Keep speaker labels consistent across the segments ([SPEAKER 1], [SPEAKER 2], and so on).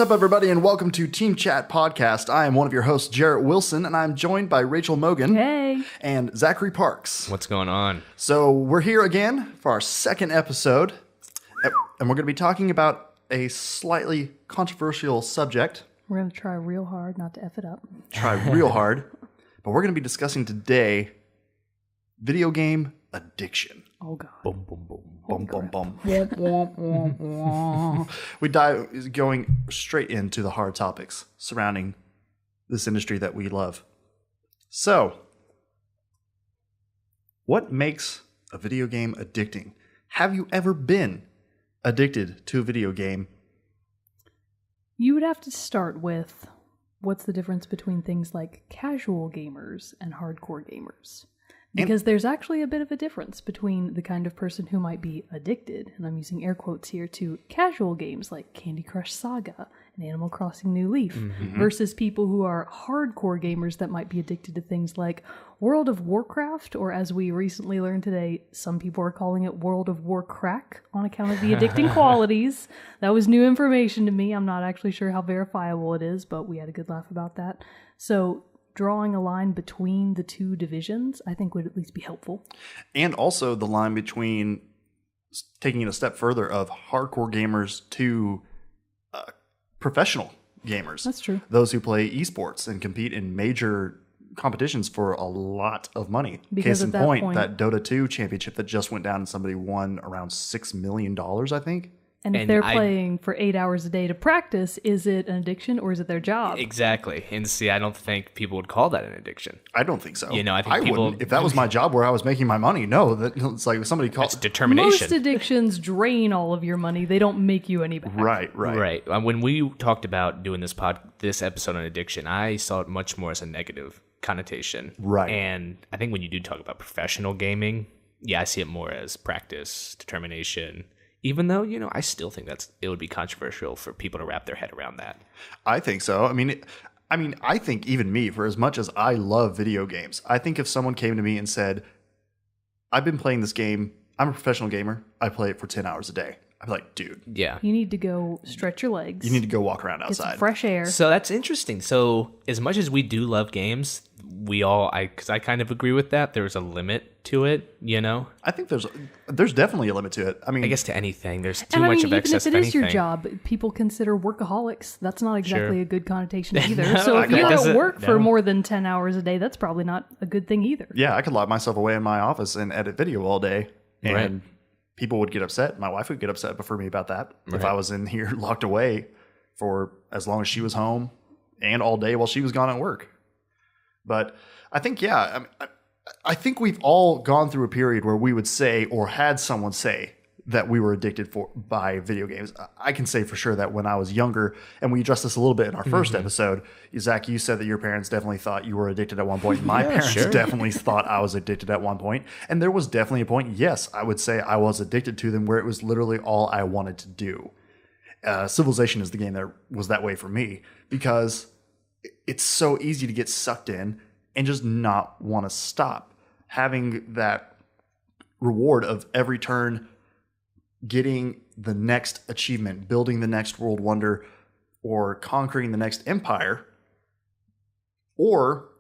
[SPEAKER 1] What's up, everybody, and welcome to Team Chat Podcast. I am one of your hosts, Jarrett Wilson, and I'm joined by Rachel Mogan.
[SPEAKER 2] Hey.
[SPEAKER 1] And Zachary Parks.
[SPEAKER 3] What's going on?
[SPEAKER 1] So we're here again for our second episode, and we're going to be talking about a slightly controversial subject.
[SPEAKER 2] We're going to try real hard not to F it up.
[SPEAKER 1] Try real hard. But we're going to be discussing today video game addiction.
[SPEAKER 2] Oh, God.
[SPEAKER 3] Boom, boom, boom.
[SPEAKER 1] Bum, bum, bum. We dive going straight into the hard topics surrounding this industry that we love. So, what makes a video game addicting? Have you ever been addicted to a video game?
[SPEAKER 2] You would have to start with what's the difference between things like casual gamers and hardcore gamers? Because there's actually a bit of a difference between the kind of person who might be addicted, and I'm using air quotes here, to casual games like Candy Crush Saga and Animal Crossing New Leaf, versus people who are hardcore gamers that might be addicted to things like World of Warcraft, or as we recently learned today, some people are calling it World of Warcrack on account of the addicting qualities. That was new information to me. I'm not actually sure how verifiable it is, but we had a good laugh about that. So drawing a line between the two divisions, I think, would at least be helpful.
[SPEAKER 1] And also the line between taking it a step further of hardcore gamers to professional gamers.
[SPEAKER 2] That's true.
[SPEAKER 1] Those who play esports and compete in major competitions for a lot of money.
[SPEAKER 2] Because
[SPEAKER 1] Case in
[SPEAKER 2] at that
[SPEAKER 1] point,
[SPEAKER 2] point,
[SPEAKER 1] that Dota 2 championship that just went down and somebody won around $6 million, I think.
[SPEAKER 2] And if they're playing for 8 hours a day to practice, is it an addiction or is it their job?
[SPEAKER 3] Exactly. And see, I don't think people would call that an addiction.
[SPEAKER 1] I don't think so.
[SPEAKER 3] You know, I think people
[SPEAKER 1] wouldn't. If that was my job where I was making my money, no. It's like somebody calls
[SPEAKER 3] It's determination.
[SPEAKER 2] Most addictions drain all of your money. They don't make you any back.
[SPEAKER 1] Right.
[SPEAKER 3] Right. When we talked about doing this episode on addiction, I saw it much more as a negative connotation.
[SPEAKER 1] Right.
[SPEAKER 3] And I think when you do talk about professional gaming, yeah, I see it more as practice, determination. Even though, you know, I still think it would be controversial for people to wrap their head around that.
[SPEAKER 1] I think so. I mean, I think even me, for as much as I love video games, I think if someone came to me and said, I've been playing this game, I'm a professional gamer, I play it for 10 hours a day. I'd be like, dude.
[SPEAKER 3] Yeah.
[SPEAKER 2] You need to go stretch your legs.
[SPEAKER 1] You need to go walk around
[SPEAKER 2] Get
[SPEAKER 1] outside.
[SPEAKER 2] some fresh air.
[SPEAKER 3] So that's interesting. So as much as we do love games, because I kind of agree with that, there's a limit to it, you know?
[SPEAKER 1] I think there's definitely a limit to it. I mean,
[SPEAKER 3] I guess to anything. There's too
[SPEAKER 2] And
[SPEAKER 3] much of excess of
[SPEAKER 2] even if it
[SPEAKER 3] anything.
[SPEAKER 2] is your job, people consider workaholics. That's not exactly
[SPEAKER 3] Sure.
[SPEAKER 2] a good connotation either.
[SPEAKER 3] No,
[SPEAKER 2] So if
[SPEAKER 3] that
[SPEAKER 2] you're at
[SPEAKER 3] doesn't-
[SPEAKER 2] work for
[SPEAKER 3] no.
[SPEAKER 2] more than 10 hours a day, that's probably not a good thing either.
[SPEAKER 1] yeah, I could lock myself away in my office and edit video all day, and
[SPEAKER 3] Right.
[SPEAKER 1] people would get upset. My wife would get upset for me about that if
[SPEAKER 3] Right.
[SPEAKER 1] I was in here locked away for as long as she was home and all day while she was gone at work. But I think, yeah, I think we've all gone through a period where we would say or had someone say that we were addicted by video games. I can say for sure that when I was younger, and we addressed this a little bit in our first episode, Zach, you said that your parents definitely thought you were addicted at one point. My parents definitely thought I was addicted at one point. And there was definitely a point, yes, I would say I was addicted to them, where it was literally all I wanted to do. Civilization is the game that was that way for me, because it's so easy to get sucked in and just not want to stop. Having that reward of every turn, getting the next achievement, building the next world wonder, or conquering the next empire, or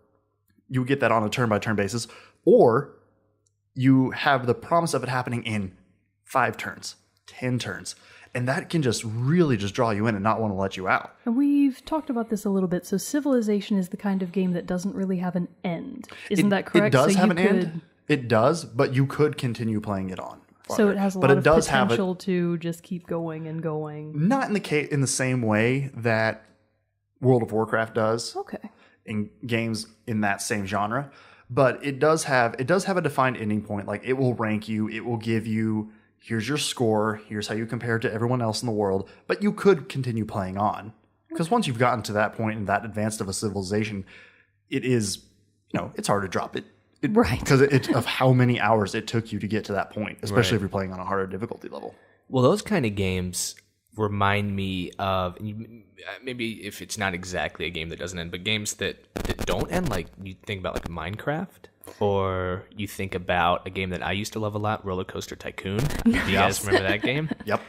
[SPEAKER 1] you get that on a turn-by-turn basis, or you have the promise of it happening in 5 turns, 10 turns. And that can just really just draw you in and not want to let you out.
[SPEAKER 2] And we've talked about this a little bit. So Civilization is the kind of game that doesn't really have an end. Isn't that correct?
[SPEAKER 1] It does
[SPEAKER 2] So
[SPEAKER 1] have
[SPEAKER 2] you
[SPEAKER 1] an end. It does, but you could continue playing it on.
[SPEAKER 2] So it has a lot of potential to just keep going and going.
[SPEAKER 1] Not in the same way that World of Warcraft does.
[SPEAKER 2] Okay.
[SPEAKER 1] In games in that same genre, but it does have a defined ending point. Like, it will rank you, it will give you, here's your score, here's how you compare to everyone else in the world, but you could continue playing on. Because once you've gotten to that point and that advanced of a civilization, it is, it's hard to drop it.
[SPEAKER 2] Right.
[SPEAKER 1] Because of how many hours it took you to get to that point, especially if you're playing on a harder difficulty level.
[SPEAKER 3] Well, those kind of games remind me of, maybe if it's not exactly a game that doesn't end, but games that don't end. Like, you think about like Minecraft, or you think about a game that I used to love a lot, Roller Coaster Tycoon. Do you guys remember that game?
[SPEAKER 1] Yep.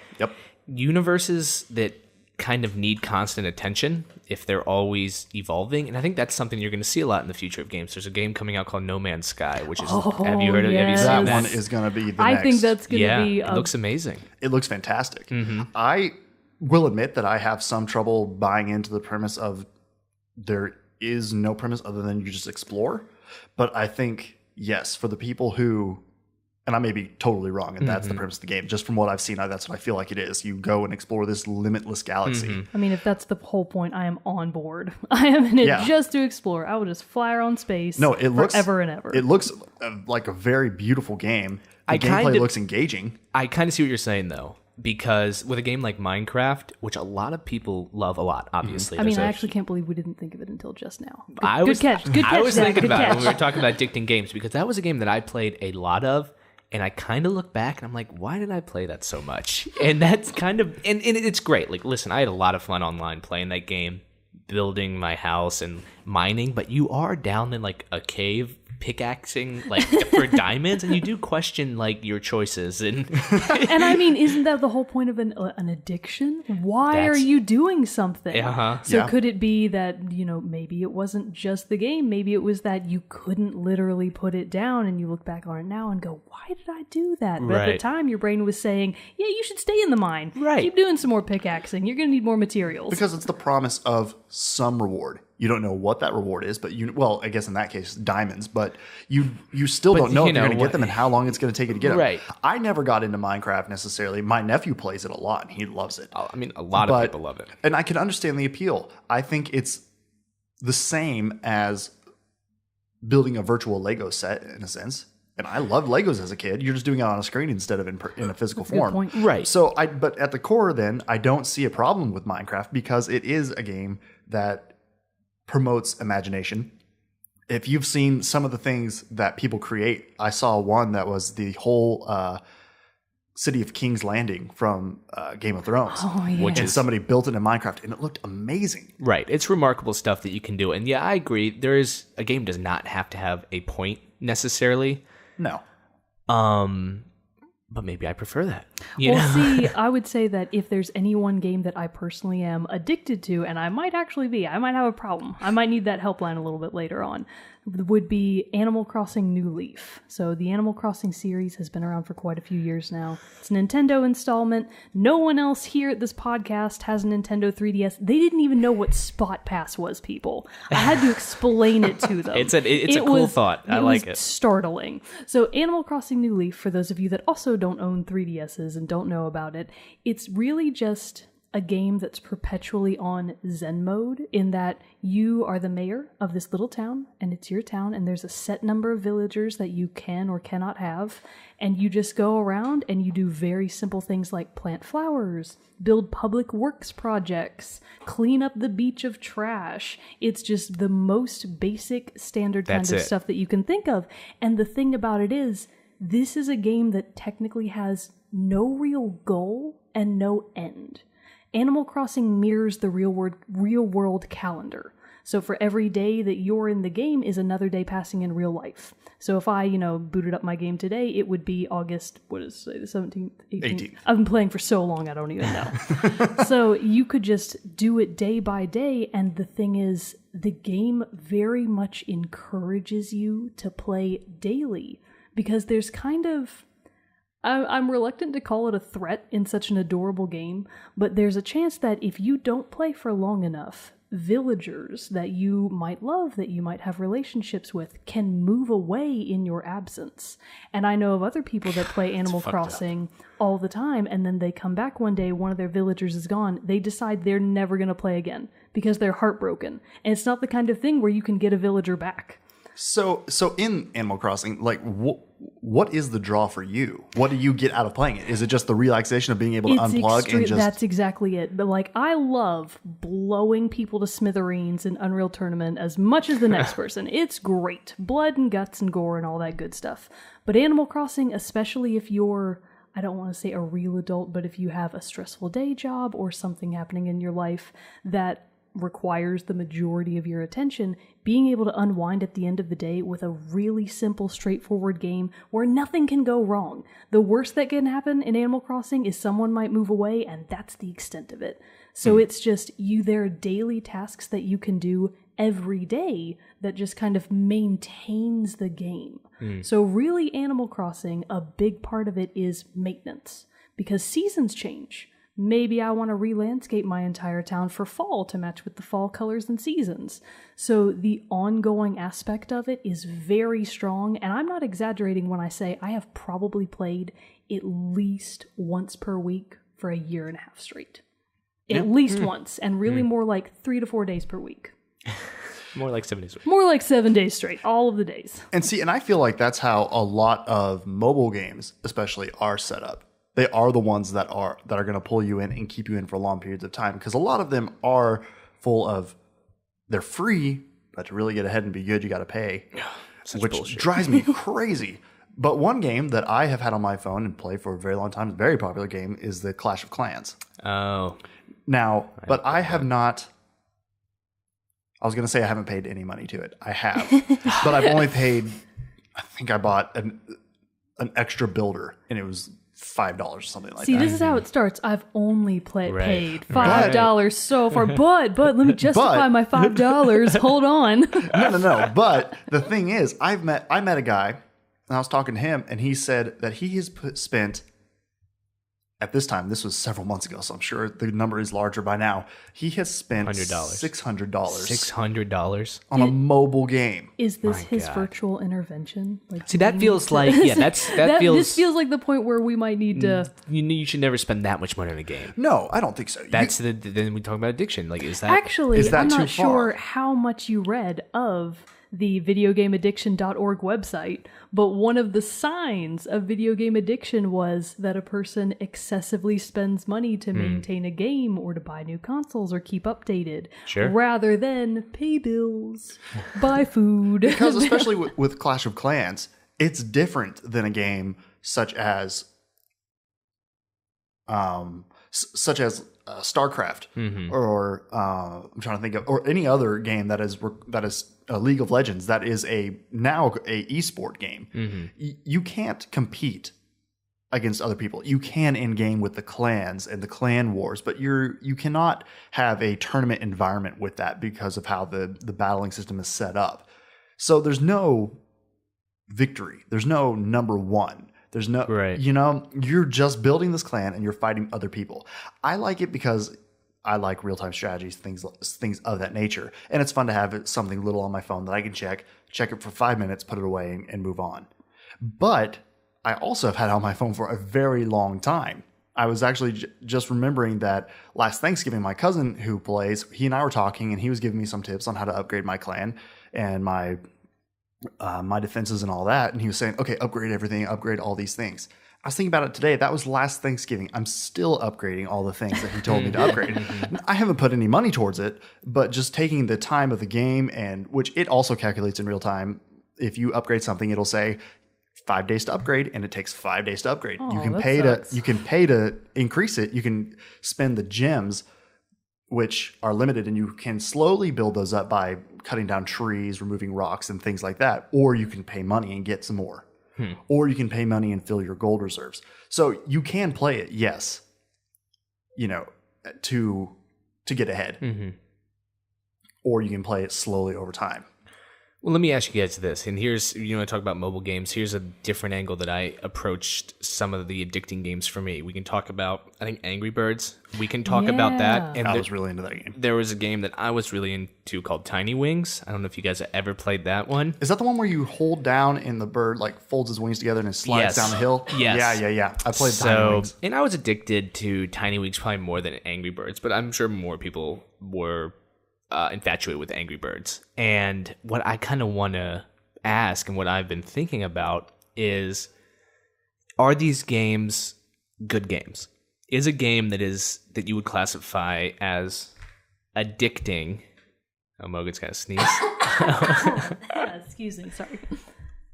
[SPEAKER 3] Universes that kind of need constant attention if they're always evolving. And I think that's something you're going to see a lot in the future of games. There's a game coming out called No Man's Sky, which is, have you heard of it? Have you
[SPEAKER 2] yes.
[SPEAKER 3] seen
[SPEAKER 1] That one is going to be the
[SPEAKER 2] I
[SPEAKER 1] next.
[SPEAKER 2] think that's going to be.
[SPEAKER 3] it looks amazing.
[SPEAKER 1] It looks fantastic. I will admit that I have some trouble buying into the premise of there is no premise other than you just explore. But I think, yes, for the people who, and I may be totally wrong, and that's the premise of the game. Just from what I've seen, that's what I feel like it is. You go and explore this limitless galaxy.
[SPEAKER 2] I mean, if that's the whole point, I am on board. I am in it just to explore. I will just fly around space
[SPEAKER 1] It looks
[SPEAKER 2] forever and ever.
[SPEAKER 1] It looks like a very beautiful game. The gameplay looks engaging.
[SPEAKER 3] I kind of see what you're saying, though, because with a game like Minecraft, which a lot of people love a lot, obviously.
[SPEAKER 2] I mean, I actually can't believe we didn't think of it until just now. Good,
[SPEAKER 3] I was
[SPEAKER 2] catch. Good catch.
[SPEAKER 3] I was
[SPEAKER 2] Zach.
[SPEAKER 3] thinking
[SPEAKER 2] Good
[SPEAKER 3] about it
[SPEAKER 2] catch.
[SPEAKER 3] when we were talking about addicting games, because that was a game that I played a lot of. And I kind of look back and I'm like, why did I play that so much? And that's kind of, and it's great. Like, listen, I had a lot of fun online playing that game, building my house and mining, but you are down in like a cave pickaxing like for diamonds, and you do question like your choices. And
[SPEAKER 2] And I mean, isn't that the whole point of an addiction? Why are you doing something? So could it be that, maybe it wasn't just the game. Maybe it was that you couldn't literally put it down and you look back on it now and go, why did I do that? But at the time, your brain was saying, yeah, you should stay in the mine.
[SPEAKER 3] Right.
[SPEAKER 2] Keep doing some more pickaxing. You're going to need more materials.
[SPEAKER 1] Because it's the promise of some reward. You don't know what that reward is, but I guess in that case, diamonds, but you still don't know if you're going to get them and how long it's going to take you to get them.
[SPEAKER 3] Right.
[SPEAKER 1] I never got into Minecraft necessarily. My nephew plays it a lot and he loves it.
[SPEAKER 3] I mean, a lot of people love it.
[SPEAKER 1] And I can understand the appeal. I think it's the same as building a virtual Lego set in a sense. And I loved Legos as a kid. You're just doing it on a screen instead of in a physical form.
[SPEAKER 2] Good point.
[SPEAKER 3] Right.
[SPEAKER 1] So but at the core then, I don't see a problem with Minecraft because it is a game that promotes imagination. If you've seen some of the things that people create, I saw one that was the whole city of King's Landing from Game of Thrones.
[SPEAKER 2] Oh, yeah.
[SPEAKER 1] And somebody built it in Minecraft and it looked amazing.
[SPEAKER 3] Right. It's remarkable stuff that you can do. And yeah, I agree. A game does not have to have a point necessarily.
[SPEAKER 1] No.
[SPEAKER 3] But maybe I prefer that.
[SPEAKER 2] See, I would say that if there's any one game that I personally am addicted to, and I might actually be, I might have a problem. I might need that helpline a little bit later on, would be Animal Crossing New Leaf. So the Animal Crossing series has been around for quite a few years now. It's a Nintendo installment. No one else here at this podcast has a Nintendo 3DS. They didn't even know what Spot Pass was, people. I had to explain it to them.
[SPEAKER 3] It's a cool thought. I like it.
[SPEAKER 2] Startling. So Animal Crossing New Leaf, for those of you that also don't own 3DSs and don't know about it, it's really just a game that's perpetually on Zen mode, in that you are the mayor of this little town and it's your town, and there's a set number of villagers that you can or cannot have, and you just go around and you do very simple things like plant flowers, build public works projects, clean up the beach of trash. It's just the most basic standard kind of stuff that you can think of. And the thing about it is, this is a game that technically has no real goal and no end. Animal Crossing mirrors the real world calendar. So for every day that you're in the game is another day passing in real life. So if I, booted up my game today, it would be August, the 17th, 18th? I've been playing for so long, I don't even know. So you could just do it day by day, and the thing is, the game very much encourages you to play daily, because there's kind of... I'm reluctant to call it a threat in such an adorable game, but there's a chance that if you don't play for long enough, villagers that you might love, that you might have relationships with, can move away in your absence. And I know of other people that play Animal Crossing all the time, and then they come back one day, one of their villagers is gone, they decide they're never going to play again because they're heartbroken. And it's not the kind of thing where you can get a villager back.
[SPEAKER 1] So in Animal Crossing, like, what is the draw for you? What do you get out of playing it? Is it just the relaxation of being able to unplug and just...
[SPEAKER 2] That's exactly it. But like, I love blowing people to smithereens in Unreal Tournament as much as the next person. It's great. Blood and guts and gore and all that good stuff. But Animal Crossing, especially if you're, I don't want to say a real adult, but if you have a stressful day job or something happening in your life that requires the majority of your attention, being able to unwind at the end of the day with a really simple, straightforward game where nothing can go wrong. The worst that can happen in Animal Crossing is someone might move away, and that's the extent of it. So it's just there are daily tasks that you can do every day that just kind of maintains the game. So really, Animal Crossing, a big part of it is maintenance, because seasons change. Maybe I want to re-landscape my entire town for fall to match with the fall colors and seasons. So the ongoing aspect of it is very strong, and I'm not exaggerating when I say I have probably played at least once per week for a year and a half straight. At least once, and really more like 3 to 4 days per week.
[SPEAKER 3] More like 7 days.
[SPEAKER 2] More like 7 days straight, all of the days.
[SPEAKER 1] And I feel like that's how a lot of mobile games, especially, are set up. They are the ones that are going to pull you in and keep you in for long periods of time, because a lot of them are full of, they're free, but to really get ahead and be good, you got to pay, which
[SPEAKER 3] bullshit.
[SPEAKER 1] drives me crazy. But one game that I have had on my phone and played for a very long time, a very popular game, is the Clash of Clans.
[SPEAKER 3] Oh.
[SPEAKER 1] Now, but I have not. I was going to say I haven't paid any money to it. I have, but I've only paid. I think I bought an extra builder, and it was $5 or something like that.
[SPEAKER 2] See, this is how it starts. I've only paid
[SPEAKER 3] Right.
[SPEAKER 2] $5 so far, but let me justify my $5. Hold on.
[SPEAKER 1] No. But the thing is, I met a guy, and I was talking to him, and he said that he has spent. At this time, this was several months ago, so I'm sure the number is larger by now. He has spent $600.
[SPEAKER 3] $600
[SPEAKER 1] on a mobile game.
[SPEAKER 2] Is this
[SPEAKER 3] My
[SPEAKER 2] his
[SPEAKER 3] God.
[SPEAKER 2] virtual intervention? Like,
[SPEAKER 3] See, that feels like that feels.
[SPEAKER 2] This feels like the point where we might need to.
[SPEAKER 3] You should never spend that much money on a game.
[SPEAKER 1] No, I don't think so.
[SPEAKER 3] That's then we talk about addiction. Like, is that
[SPEAKER 2] Actually,
[SPEAKER 1] Is that
[SPEAKER 2] I'm
[SPEAKER 1] too
[SPEAKER 2] not sure
[SPEAKER 1] far?
[SPEAKER 2] how much you read of the videogameaddiction.org website, but one of the signs of video game addiction was that a person excessively spends money to maintain a game or to buy new consoles or keep updated,
[SPEAKER 3] Sure.
[SPEAKER 2] rather than pay bills, buy food.
[SPEAKER 1] Because especially with Clash of Clans, it's different than a game such as StarCraft or I'm trying to think of, or any other game that is League of Legends that is now a esport game. You can't compete against other people. You can in game with the clans and the clan wars, but you cannot have a tournament environment with that because of how the battling system is set up. So there's no victory. There's no number one. There's no,
[SPEAKER 3] Right.
[SPEAKER 1] You're just building this clan and you're fighting other people. I like it because I like real-time strategies, things of that nature. And it's fun to have something little on my phone that I can check it for 5 minutes, put it away, and move on. But I also have had it on my phone for a very long time. I was actually just remembering that last Thanksgiving, my cousin who plays, he and I were talking, and he was giving me some tips on how to upgrade my clan and my defenses and all that. And he was saying, okay, upgrade everything, upgrade all these things. I was thinking about it today. That was last Thanksgiving. I'm still upgrading all the things that he told me to upgrade. I haven't put any money towards it, but just taking the time of the game, and which it also calculates in real time. If you upgrade something, it'll say 5 days to upgrade, and it takes 5 days to upgrade.
[SPEAKER 2] Oh,
[SPEAKER 1] you can
[SPEAKER 2] that
[SPEAKER 1] pay
[SPEAKER 2] sucks.
[SPEAKER 1] you can pay to increase it. You can spend the gems, which are limited, and you can slowly build those up by cutting down trees, removing rocks, and things like that. Or you can pay money and get some more. Or you can pay money and fill your gold reserves. So you can play it, yes, to get ahead. Or you can play it slowly over time.
[SPEAKER 3] Well, let me ask you guys this, and here's, I talk about mobile games. Here's a different angle that I approached some of the addicting games for me. We can talk about, I think, Angry Birds. We can talk about that. And
[SPEAKER 1] I was really into that game.
[SPEAKER 3] there was a game that I was really into called Tiny Wings. I don't know if you guys have ever played that one.
[SPEAKER 1] Is that the one where you hold down and the bird folds his wings together and it slides
[SPEAKER 3] Yes.
[SPEAKER 1] down the hill?
[SPEAKER 3] Yes.
[SPEAKER 1] Yeah. I played Tiny Wings.
[SPEAKER 3] And I was addicted to Tiny Wings probably more than Angry Birds, but I'm sure more people were infatuated with Angry Birds. And what I kind of want to ask, and what I've been thinking about, is, are these games good games? Is a game that you would classify as addicting? Oh, Mogan's got to sneeze.
[SPEAKER 2] Excuse me, sorry.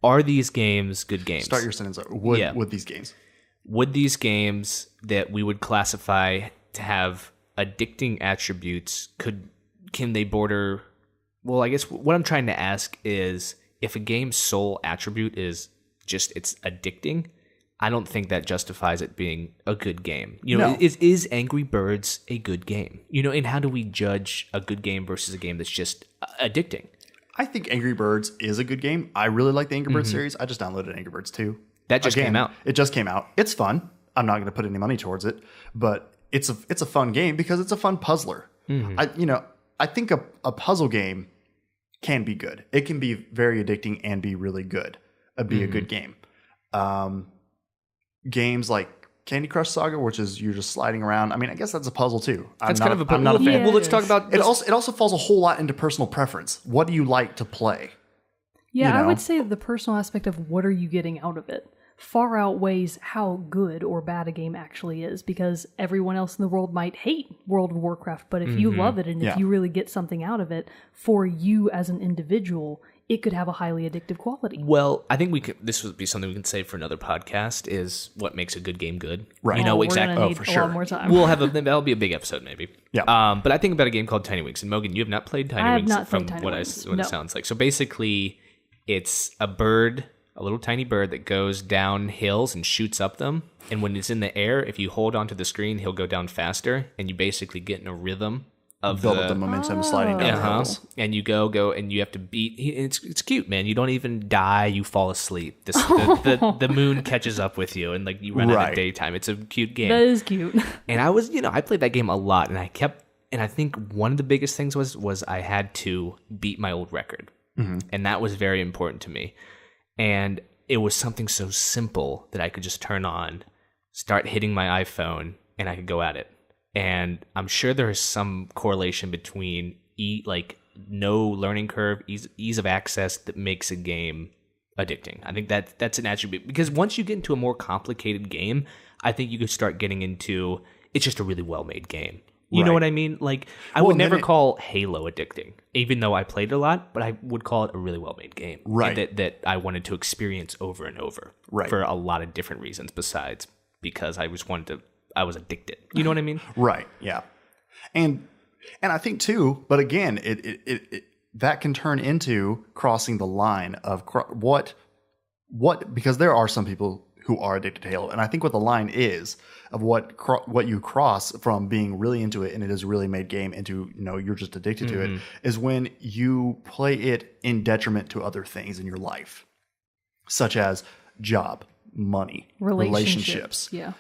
[SPEAKER 3] Are these games good games?
[SPEAKER 1] Start your sentence over. Would these games?
[SPEAKER 3] Would these games that we would classify to have addicting attributes, could can they border? Well, I guess what I'm trying to ask is if a game's sole attribute is just it's addicting, I don't think that justifies it being a good game.
[SPEAKER 1] No.
[SPEAKER 3] Is Angry Birds a good game? And how do we judge a good game versus a game that's just addicting?
[SPEAKER 1] I think Angry Birds is a good game. I really like the Angry Birds series. I just downloaded Angry Birds 2.
[SPEAKER 3] That just came out.
[SPEAKER 1] It just came out. It's fun. I'm not going to put any money towards it, but it's a fun game because it's a fun puzzler. I think a puzzle game can be good. It can be very addicting and be really good. Be a good game. Games like Candy Crush Saga, which is you're just sliding around. I mean, I guess that's a puzzle too. I'm not a fan.
[SPEAKER 2] Yeah,
[SPEAKER 3] well, let's talk about
[SPEAKER 1] it. Also falls a whole lot into personal preference. What do you like to play?
[SPEAKER 2] Yeah, I would say the personal aspect of what are you getting out of it far outweighs how good or bad a game actually is, because everyone else in the world might hate World of Warcraft, but if you love it and if you really get something out of it, for you as an individual, it could have a highly addictive quality.
[SPEAKER 3] Well, I think this would be something we can say for another podcast, is what makes a good game good.
[SPEAKER 1] Right.
[SPEAKER 3] Exactly.
[SPEAKER 2] We're for sure. A lot more time.
[SPEAKER 3] We'll have that'll be a big episode maybe.
[SPEAKER 1] Yeah.
[SPEAKER 3] But I think about a game called Tiny Wings, and Mogan, you have not played Tiny Wings from what it sounds like. So basically, it's a bird, a little tiny bird that goes down hills and shoots up them. And when it's in the air, if you hold onto the screen, he'll go down faster, and you basically get in a rhythm of
[SPEAKER 1] build up the momentum sliding down the hills.
[SPEAKER 3] And you go, and you have to beat. It's cute, man. You don't even die. You fall asleep. The moon catches up with you, and like you run out of daytime. It's a cute game.
[SPEAKER 2] That is cute.
[SPEAKER 3] And I played that game a lot, and I think one of the biggest things was I had to beat my old record, and that was very important to me. And it was something so simple that I could just turn on, start hitting my iPhone, and I could go at it. And I'm sure there is some correlation between no learning curve, ease of access that makes a game addicting. I think that's an attribute, because once you get into a more complicated game, I think you could start getting into it's just a really well-made game. You know what I mean? Like, I would never call Halo addicting, even though I played it a lot, but I would call it a really well-made game.
[SPEAKER 1] Right.
[SPEAKER 3] That I wanted to experience over and over.
[SPEAKER 1] Right.
[SPEAKER 3] For a lot of different reasons besides because I was addicted. You know what I mean?
[SPEAKER 1] Right. Yeah. And I think too, but again, it that can turn into crossing the line of what because there are some people who are addicted to Halo, and I think what the line is of what you cross from being really into it and it is a really made game into you're just addicted to it is when you play it in detriment to other things in your life, such as job, money, relationships.
[SPEAKER 2] Yeah.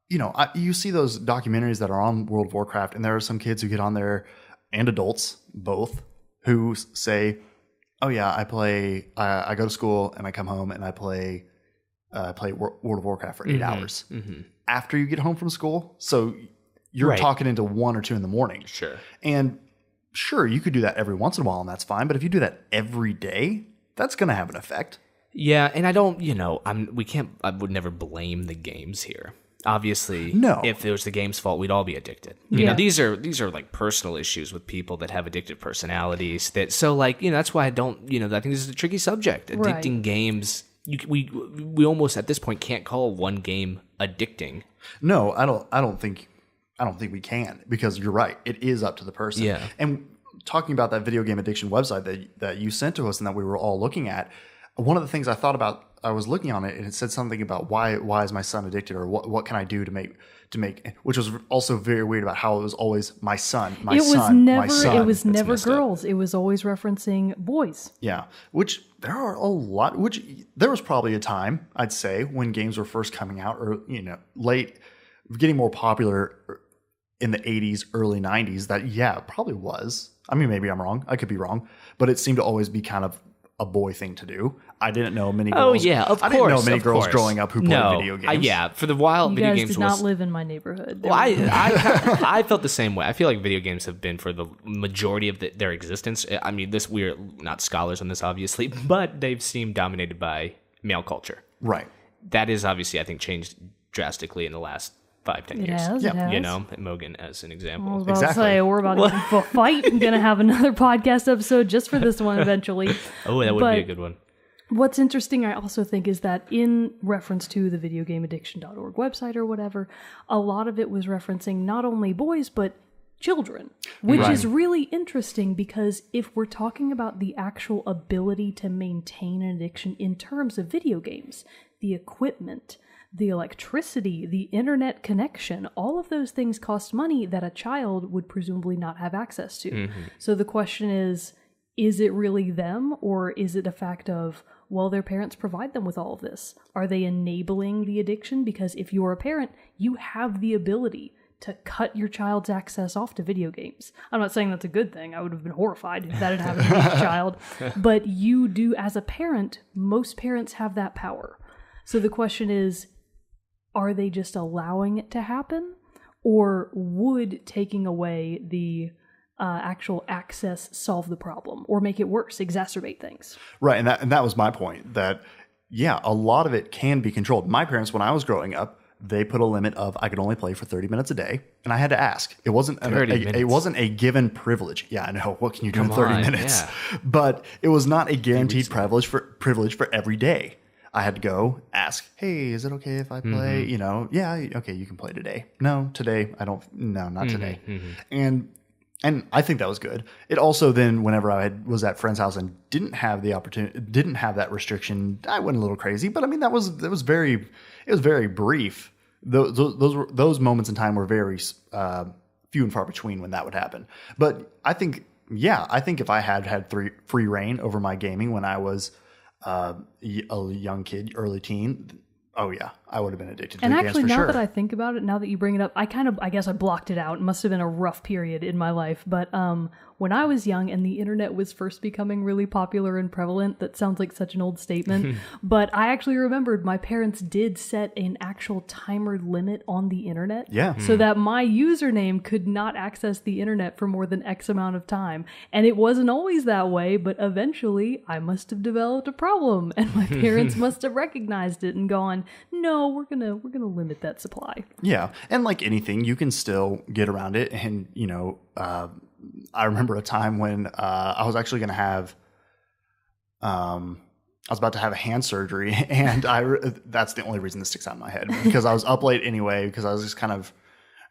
[SPEAKER 1] You see those documentaries that are on World of Warcraft, and there are some kids who get on there, and adults both, who say, "Oh yeah, I go to school and I come home and I play World of Warcraft for 8 hours after you get home from school." So you're talking into 1 or 2 in the morning.
[SPEAKER 3] Sure.
[SPEAKER 1] And sure, you could do that every once in a while, and that's fine. But if you do that every day, that's going to have an effect.
[SPEAKER 3] Yeah, and I don't, I would never blame the games here. Obviously,
[SPEAKER 1] no.
[SPEAKER 3] If it was the game's fault, we'd all be addicted. These are like personal issues with people that have addictive personalities. That's why I don't. I think this is a tricky subject. Addicting games. We almost at this point can't call one game addicting.
[SPEAKER 1] No, I don't think we can, because you're right. It is up to the person.
[SPEAKER 3] Yeah.
[SPEAKER 1] And talking about that video game addiction website that you sent to us and that we were all looking at, one of the things I thought about, I was looking on it and it said something about why is my son addicted, or what can I do to make, which was also very weird about how it was always my son, my son.
[SPEAKER 2] It was never girls. It was always referencing boys.
[SPEAKER 1] Yeah, which there are a lot. Which there was probably a time, I'd say, when games were first coming out, or late, getting more popular in the 80s, early 90s. That probably was. I mean, maybe I'm wrong. I could be wrong, but it seemed to always be kind of a boy thing to do. I didn't know many girls.
[SPEAKER 3] Oh yeah, of course.
[SPEAKER 1] I didn't know many girls growing up who played video games.
[SPEAKER 3] For the while,
[SPEAKER 2] you
[SPEAKER 3] video
[SPEAKER 2] guys
[SPEAKER 3] games
[SPEAKER 2] did not live in my neighborhood.
[SPEAKER 3] Well, I felt the same way. I feel like video games have been for the majority of their existence. I mean, we're not scholars on this, obviously, but they've seemed dominated by male culture.
[SPEAKER 1] Right.
[SPEAKER 3] That is obviously, I think, changed drastically in the last 5-10 years.
[SPEAKER 2] It has.
[SPEAKER 3] Mogan as an example.
[SPEAKER 2] I was about to say, we're about to get into a fight. I'm going to have another podcast episode just for this one eventually.
[SPEAKER 3] Oh, that would be a good one.
[SPEAKER 2] What's interesting, I also think, is that in reference to the videogameaddiction.org website or whatever, a lot of it was referencing not only boys, but children, which is really interesting because if we're talking about the actual ability to maintain an addiction in terms of video games, the equipment, the electricity, the internet connection, all of those things cost money that a child would presumably not have access to. So the question is it really them, or is it a fact of, well, their parents provide them with all of this? Are they enabling the addiction? Because if you're a parent, you have the ability to cut your child's access off to video games. I'm not saying that's a good thing. I would have been horrified if that had happened to my child. But you do, as a parent, most parents have that power. So the question is, are they just allowing it to happen? Or would taking away the actual access solve the problem or make it worse, exacerbate things?
[SPEAKER 1] Right, and that was my point, that, yeah, a lot of it can be controlled. My parents, when I was growing up, they put a limit of I could only play for 30 minutes a day, and I had to ask. It wasn't a given privilege. Yeah, I know. What can you do in 30 minutes? Yeah. But it was not a guaranteed privilege for every day. I had to go ask, hey, is it okay if I play? You know, yeah, okay, you can play today. No, today, I don't, no, not today. And I think that was good. It also then, whenever I was at friend's house and didn't have the opportunity, didn't have that restriction, I went a little crazy. But I mean, it was very brief. Those moments in time were very few and far between when that would happen. But I think if I had free reign over my gaming when I was a young kid, early teen, oh yeah, I would have been addicted to video games for sure.
[SPEAKER 2] And actually, now that I think about it, now that you bring it up, I guess I blocked it out. It must have been a rough period in my life. But when I was young and the internet was first becoming really popular and prevalent, that sounds like such an old statement, but I actually remembered my parents did set an actual timer limit on the internet.
[SPEAKER 1] Yeah.
[SPEAKER 2] So that my username could not access the internet for more than X amount of time. And it wasn't always that way, but eventually I must have developed a problem and my parents must have recognized it and gone, no, we're gonna limit that supply.
[SPEAKER 1] Yeah, and like anything, you can still get around it. And you know, I remember a time when I was actually going to have, I was about to have a hand surgery, and that's the only reason this sticks out in my head, because I was up late anyway, because I was just kind of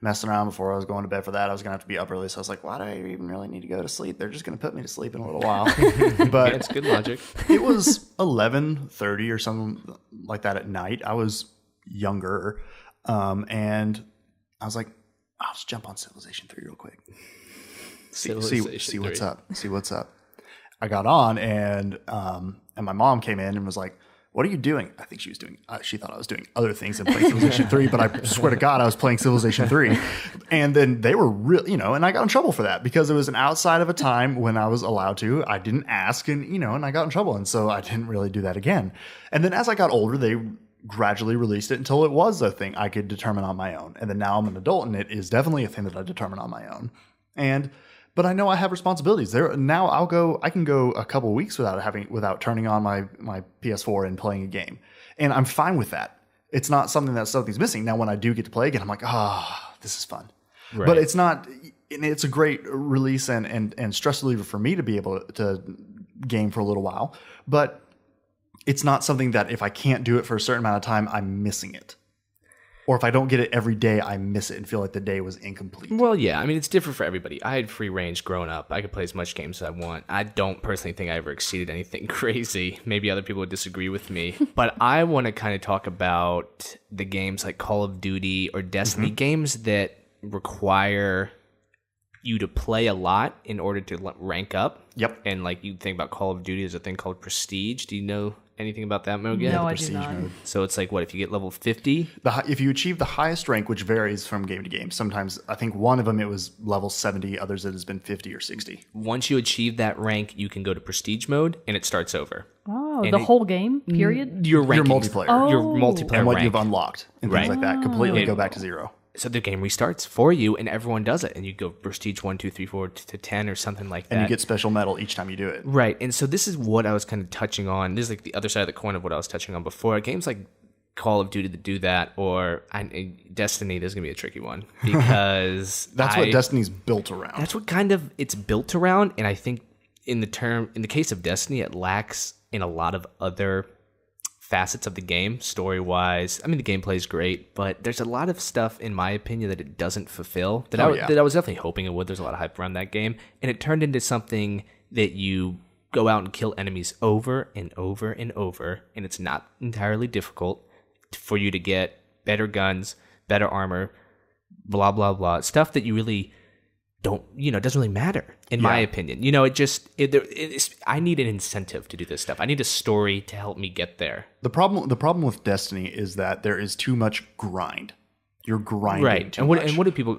[SPEAKER 1] messing around before I was going to bed for that. I was going to have to be up early, so I was like, why do I even really need to go to sleep? They're just going to put me to sleep in a little while. But
[SPEAKER 3] yeah, it's good logic.
[SPEAKER 1] It was 11:30 or something like that at night. I was younger, and I was like, I'll just jump on Civilization 3 real quick. See what's up. See what's up. I got on, and my mom came in and was like, what are you doing? I think she was doing, she thought I was doing other things than playing Civilization 3, but I swear to God, I was playing Civilization 3. And then they were really, and I got in trouble for that because it was an outside of a time when I was allowed to. I didn't ask, and I got in trouble. And so I didn't really do that again. And then as I got older, they gradually released it until it was a thing I could determine on my own. And then now I'm an adult, and it is definitely a thing that I determine on my own. But I know I have responsibilities. Now I can go a couple of weeks without turning on my PS4 and playing a game. And I'm fine with that. It's not something's missing. Now when I do get to play again, I'm like, this is fun. Right. But it's not, and it's a great release and stress reliever for me to be able to game for a little while. But it's not something that if I can't do it for a certain amount of time, I'm missing it. Or if I don't get it every day, I miss it and feel like the day was incomplete.
[SPEAKER 3] Well, yeah. I mean, it's different for everybody. I had free range growing up. I could play as much games as I want. I don't personally think I ever exceeded anything crazy. Maybe other people would disagree with me. But I want to kind of talk about the games like Call of Duty or Destiny, games that require you to play a lot in order to rank up.
[SPEAKER 1] Yep.
[SPEAKER 3] And like you think about Call of Duty, there's a thing called Prestige. Do you know anything about that mode yet?
[SPEAKER 2] No, I do not. Mode.
[SPEAKER 3] So it's like, what, if you get level 50?
[SPEAKER 1] If you achieve the highest rank, which varies from game to game, sometimes I think one of them it was level 70, others it has been 50 or 60.
[SPEAKER 3] Once you achieve that rank, you can go to Prestige mode, and it starts over.
[SPEAKER 2] Oh, and whole game, period?
[SPEAKER 1] Your multiplayer.
[SPEAKER 2] Oh.
[SPEAKER 3] Your multiplayer
[SPEAKER 1] and what
[SPEAKER 3] rank.
[SPEAKER 1] you've unlocked and things like that completely go back to zero.
[SPEAKER 3] So the game restarts for you, and everyone does it. And you go Prestige 1, 2, 3, 4 to 10 or something like that.
[SPEAKER 1] And you get special medal each time you do it.
[SPEAKER 3] Right. And so this is what I was kind of touching on. This is like the other side of the coin of what I was touching on before. Games like Call of Duty that do that, or Destiny, there's going to be a tricky one. Because
[SPEAKER 1] that's what Destiny's built around.
[SPEAKER 3] That's what kind of it's built around. And I think in the case of Destiny, it lacks in a lot of other facets of the game, story-wise. I mean, the gameplay is great, but there's a lot of stuff, in my opinion, that it doesn't fulfill. That I was definitely hoping it would. There's a lot of hype around that game, and it turned into something that you go out and kill enemies over and over and over, and it's not entirely difficult for you to get better guns, better armor, blah, blah, blah. Stuff that you really don't, it doesn't really matter, in my opinion. I need an incentive to do this stuff. I need a story to help me get there.
[SPEAKER 1] The problem with Destiny is that there is too much grind. You're grinding
[SPEAKER 3] right.
[SPEAKER 1] too much.
[SPEAKER 3] And what do people,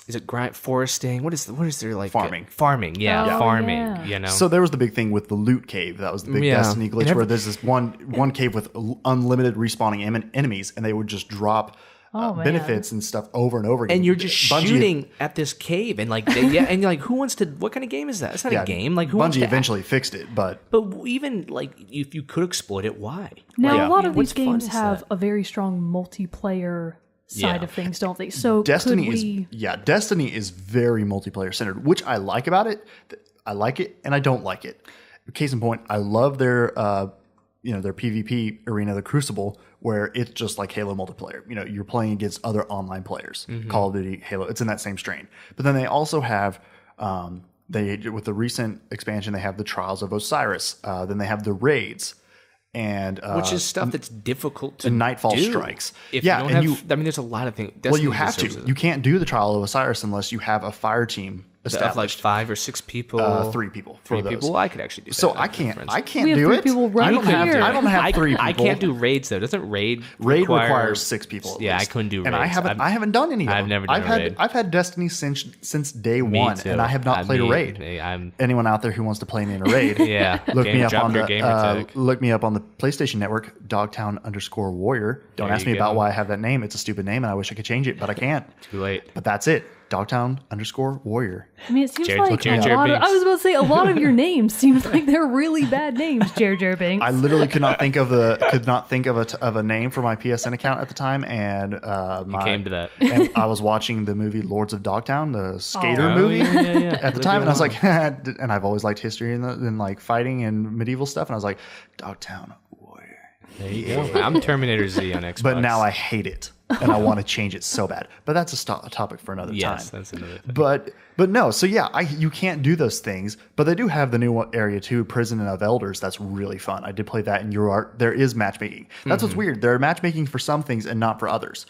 [SPEAKER 3] is it grind, foresting? What is there like?
[SPEAKER 1] Farming.
[SPEAKER 3] Farming, farming,
[SPEAKER 2] yeah.
[SPEAKER 1] So there was the big thing with the loot cave. That was the big Destiny glitch where there's this one cave with unlimited respawning enemies, and they would just drop benefits and stuff over and over again.
[SPEAKER 3] And you're just shooting at this cave, and and you're like, who wants to? What kind of game is that? It's not a game. Like, who wants
[SPEAKER 1] Bungie
[SPEAKER 3] to
[SPEAKER 1] eventually fixed it, but
[SPEAKER 3] even like if you could exploit it, why?
[SPEAKER 2] Now, a lot of these
[SPEAKER 3] what's fun
[SPEAKER 2] games
[SPEAKER 3] is
[SPEAKER 2] have
[SPEAKER 3] that?
[SPEAKER 2] a very strong multiplayer side
[SPEAKER 3] Yeah.
[SPEAKER 2] of things, don't they? So
[SPEAKER 1] Destiny
[SPEAKER 2] could
[SPEAKER 1] is very multiplayer centered, which I like about it. I like it and I don't like it. Case in point, I love their their PvP arena, the Crucible, where it's just like Halo multiplayer. You're playing against other online players. Call of Duty, Halo, it's in that same strain. But then they also have with the recent expansion, they have the Trials of Osiris. Then they have the raids. And
[SPEAKER 3] which is stuff that's difficult to
[SPEAKER 1] Nightfall
[SPEAKER 3] do.
[SPEAKER 1] Strikes.
[SPEAKER 3] If you don't have, there's a lot of things.
[SPEAKER 1] Well, you have to. You can't do the Trial of Osiris unless you have a fire team established.
[SPEAKER 3] Of like 5 or 6 people.
[SPEAKER 1] 3 people.
[SPEAKER 3] Three people. I could actually do that.
[SPEAKER 1] So I can't
[SPEAKER 2] We have
[SPEAKER 1] do
[SPEAKER 2] 3
[SPEAKER 1] it.
[SPEAKER 2] people right
[SPEAKER 1] I don't have.
[SPEAKER 2] here.
[SPEAKER 1] I don't have 3 people.
[SPEAKER 3] I can't do raids though. Doesn't raid
[SPEAKER 1] requires 6 people? At
[SPEAKER 3] Yeah,
[SPEAKER 1] least.
[SPEAKER 3] I couldn't do raids.
[SPEAKER 1] And I haven't done any of them.
[SPEAKER 3] I've never done a raid.
[SPEAKER 1] I've had Destiny since day
[SPEAKER 3] Me
[SPEAKER 1] one,
[SPEAKER 3] too.
[SPEAKER 1] and I have not played a raid. Anyone out there who wants to play me in a raid?
[SPEAKER 3] Yeah,
[SPEAKER 1] look me up
[SPEAKER 3] drop
[SPEAKER 1] on
[SPEAKER 3] your
[SPEAKER 1] the
[SPEAKER 3] gamer tag.
[SPEAKER 1] look me up on the PlayStation Network, Dogtown_Warrior. Don't
[SPEAKER 3] There
[SPEAKER 1] ask
[SPEAKER 3] you
[SPEAKER 1] me about
[SPEAKER 3] go.
[SPEAKER 1] why I have that name. It's a stupid name, and I wish I could change it, but I can't.
[SPEAKER 3] Too late.
[SPEAKER 1] But that's it. Dogtown_Warrior.
[SPEAKER 2] I mean, it seems
[SPEAKER 3] Jared-
[SPEAKER 2] like
[SPEAKER 3] Jared
[SPEAKER 2] a lot of,
[SPEAKER 3] Binks.
[SPEAKER 2] I was about to say a lot of your names seems like they're really bad names, Jared Binks.
[SPEAKER 1] I literally could not think of a name for my PSN account at the time, and
[SPEAKER 3] came to that.
[SPEAKER 1] And I was watching the movie Lords of Dogtown, the skater movie,
[SPEAKER 3] yeah.
[SPEAKER 1] at the time, and I was like, and I've always liked history and like fighting and medieval stuff, and I was like, Dogtown Warrior.
[SPEAKER 3] There you go. I'm Terminator Z on Xbox.
[SPEAKER 1] But now I hate it, and I want to change it so bad. But that's a topic for another
[SPEAKER 3] yes,
[SPEAKER 1] time.
[SPEAKER 3] that's another thing.
[SPEAKER 1] But no, so yeah, you can't do those things. But they do have the new Area 2, Prison of Elders. That's really fun. I did play that, and there is matchmaking. That's what's weird. There are matchmaking for some things and not for others.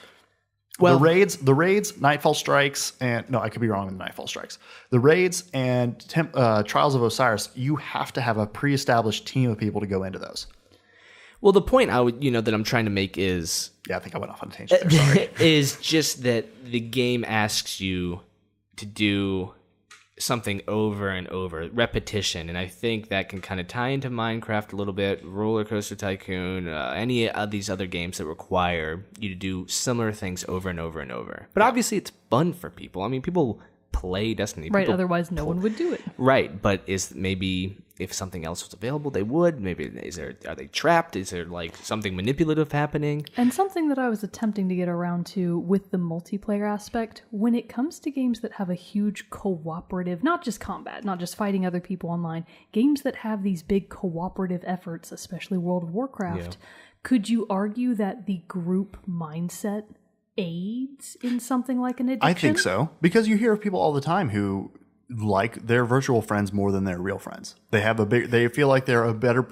[SPEAKER 1] Well, the raids, Nightfall Strikes, and no, I could be wrong with Nightfall Strikes. The raids and Trials of Osiris, you have to have a pre-established team of people to go into those.
[SPEAKER 3] Well, the point that I'm trying to make is
[SPEAKER 1] Yeah, I think I went off on a tangent there. Sorry.
[SPEAKER 3] is just that the game asks you to do something over and over, repetition, and I think that can kind of tie into Minecraft a little bit, Roller Coaster Tycoon, any of these other games that require you to do similar things over and over and over. But obviously, it's fun for people. I mean, people play Destiny,
[SPEAKER 2] right,
[SPEAKER 3] people
[SPEAKER 2] otherwise no one would do it.
[SPEAKER 3] Right, but is maybe if something else was available, they would. Maybe are they trapped? Is there like something manipulative happening?
[SPEAKER 2] And something that I was attempting to get around to with the multiplayer aspect, when it comes to games that have a huge cooperative, not just combat, not just fighting other people online, games that have these big cooperative efforts, especially World of Warcraft, could you argue that the group mindset aids in something like an addiction?
[SPEAKER 1] I think so, because you hear of people all the time who like their virtual friends more than their real friends. They feel like they're a better,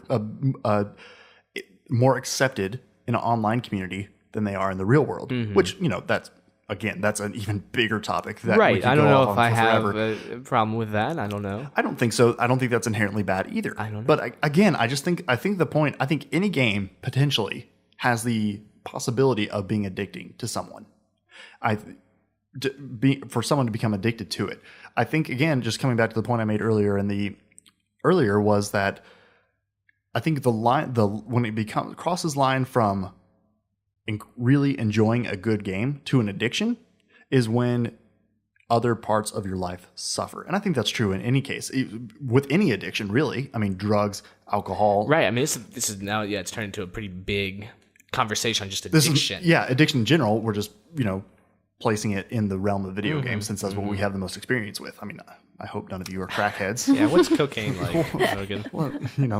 [SPEAKER 1] more accepted in an online community than they are in the real world. Which that's an even bigger topic. That
[SPEAKER 3] Right.
[SPEAKER 1] we could
[SPEAKER 3] I don't
[SPEAKER 1] go
[SPEAKER 3] know
[SPEAKER 1] off
[SPEAKER 3] if
[SPEAKER 1] on
[SPEAKER 3] I
[SPEAKER 1] for
[SPEAKER 3] have
[SPEAKER 1] forever.
[SPEAKER 3] a problem with that. I don't know.
[SPEAKER 1] I don't think so. I don't think that's inherently bad either.
[SPEAKER 3] I don't know.
[SPEAKER 1] But I think any game potentially has the possibility of being addicting to someone. For someone to become addicted to it. I think, again, just coming back to the point I made earlier was that I think when it crosses line from really enjoying a good game to an addiction is when other parts of your life suffer. And I think that's true in any case, with any addiction, really. I mean, drugs, alcohol.
[SPEAKER 3] Right. I mean, this is now, it's turned into a pretty big conversation on just addiction.
[SPEAKER 1] Addiction in general. We're just, placing it in the realm of video games since that's what we have the most experience with. I mean, I hope none of you are crackheads.
[SPEAKER 3] Yeah, what's cocaine like, Logan?
[SPEAKER 1] Well,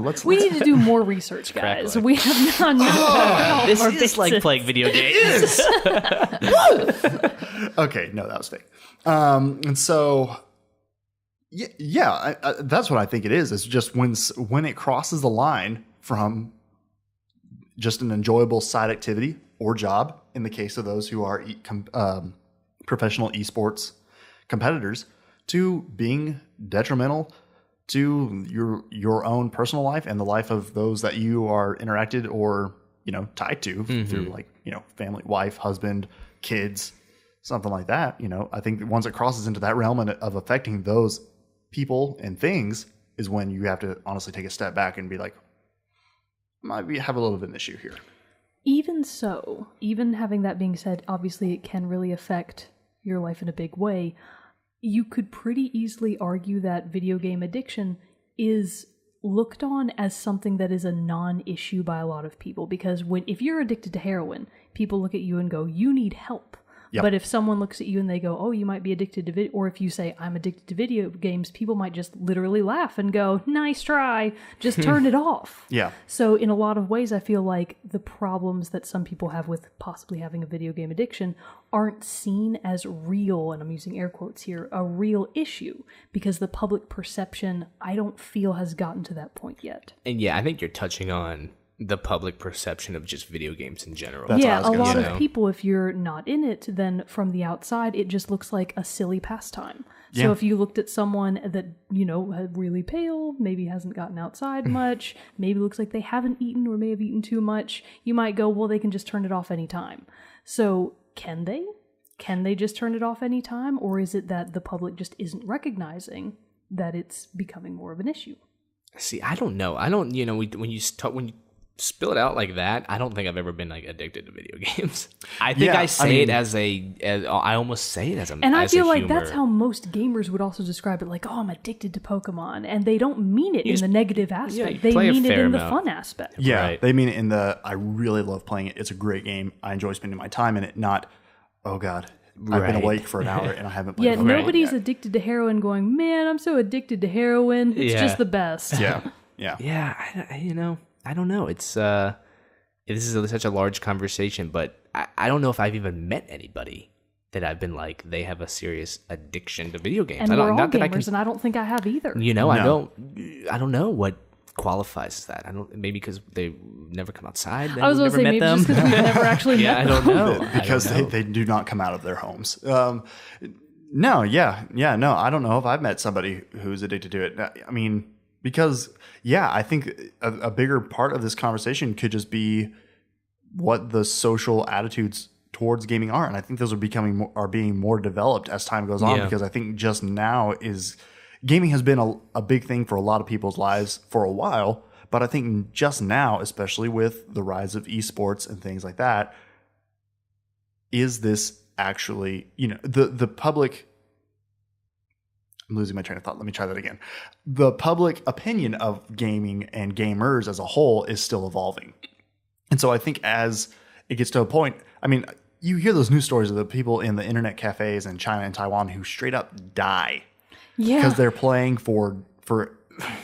[SPEAKER 1] let's
[SPEAKER 2] We need to do more research, guys. We have not known
[SPEAKER 3] This is like playing video games.
[SPEAKER 1] Okay, no, that was fake. And so, yeah, that's what I think it is. It's just when it crosses the line from just an enjoyable side activity or job, in the case of those who are professional esports competitors, to being detrimental to your own personal life and the life of those that you are interacted or tied to through family, wife, husband, kids, something like that. I think once it crosses into that realm of affecting those people and things is when you have to honestly take a step back and be like, might have a little bit of an issue here.
[SPEAKER 2] Even so, even having that being said, obviously it can really affect your life in a big way. You could pretty easily argue that video game addiction is looked on as something that is a non-issue by a lot of people, because if you're addicted to heroin, people look at you and go, you need help. Yep. But if someone looks at you and they go, oh, you might be addicted to video, or if you say, I'm addicted to video games, people might just literally laugh and go, nice try, just turn it off.
[SPEAKER 1] Yeah.
[SPEAKER 2] So in a lot of ways, I feel like the problems that some people have with possibly having a video game addiction aren't seen as real, and I'm using air quotes here, a real issue, because the public perception, I don't feel, has gotten to that point yet.
[SPEAKER 3] And yeah, I think you're touching on the public perception of just video games in general.
[SPEAKER 1] That's
[SPEAKER 2] a lot of people, if you're not in it, then from the outside, it just looks like a silly pastime. So
[SPEAKER 1] Yeah.
[SPEAKER 2] if you looked at someone that, really pale, maybe hasn't gotten outside much, maybe looks like they haven't eaten or may have eaten too much, you might go, well, they can just turn it off anytime. So can they? Can they just turn it off anytime? Or is it that the public just isn't recognizing that it's becoming more of an issue?
[SPEAKER 3] See, I don't know. I don't, when you spill it out like that, I don't think I've ever been addicted to video games. I think I almost say it as a
[SPEAKER 2] and I feel like
[SPEAKER 3] humor.
[SPEAKER 2] that's how most gamers would also describe it, like, oh, I'm addicted to Pokemon, and they don't mean it in the negative aspect. They mean it in the fun aspect.
[SPEAKER 1] Yeah,
[SPEAKER 3] Right.
[SPEAKER 1] They mean it in the, I really love playing it. It's a great game. I enjoy spending my time in it. Not, oh God, I've been
[SPEAKER 3] Right.
[SPEAKER 1] awake for an hour and I haven't played
[SPEAKER 2] Yeah,
[SPEAKER 1] Pokemon
[SPEAKER 2] nobody's
[SPEAKER 1] yet.
[SPEAKER 2] addicted to heroin going, man, I'm so addicted to heroin. It's
[SPEAKER 3] Yeah.
[SPEAKER 2] just the best.
[SPEAKER 1] Yeah.
[SPEAKER 3] Yeah, I don't know. It's this is such a large conversation, but I don't know if I've even met anybody that I've been like, they have a serious addiction to video games.
[SPEAKER 2] And we're all
[SPEAKER 3] not that
[SPEAKER 2] gamers, and I don't think I have either.
[SPEAKER 3] I
[SPEAKER 1] No.
[SPEAKER 3] I don't know what qualifies as that. I don't, maybe because they never come outside.
[SPEAKER 2] I was going to say, maybe just because we've never actually
[SPEAKER 3] Yeah,
[SPEAKER 2] met
[SPEAKER 3] I
[SPEAKER 2] them.
[SPEAKER 3] don't know.
[SPEAKER 1] Because they do not come out of their homes. No, I don't know if I've met somebody who's addicted to it. I mean, because, I think a bigger part of this conversation could just be what the social attitudes towards gaming are. And I think those are being more developed as time goes on, because I think just now gaming has been a big thing for a lot of people's lives for a while. But I think just now, especially with the rise of esports and things like that, is this actually, the public, I'm losing my train of thought. Let me try that again. The public opinion of gaming and gamers as a whole is still evolving. And so I think as it gets to a point, I mean, you hear those news stories of the people in the internet cafes in China and Taiwan who straight up die because they're playing for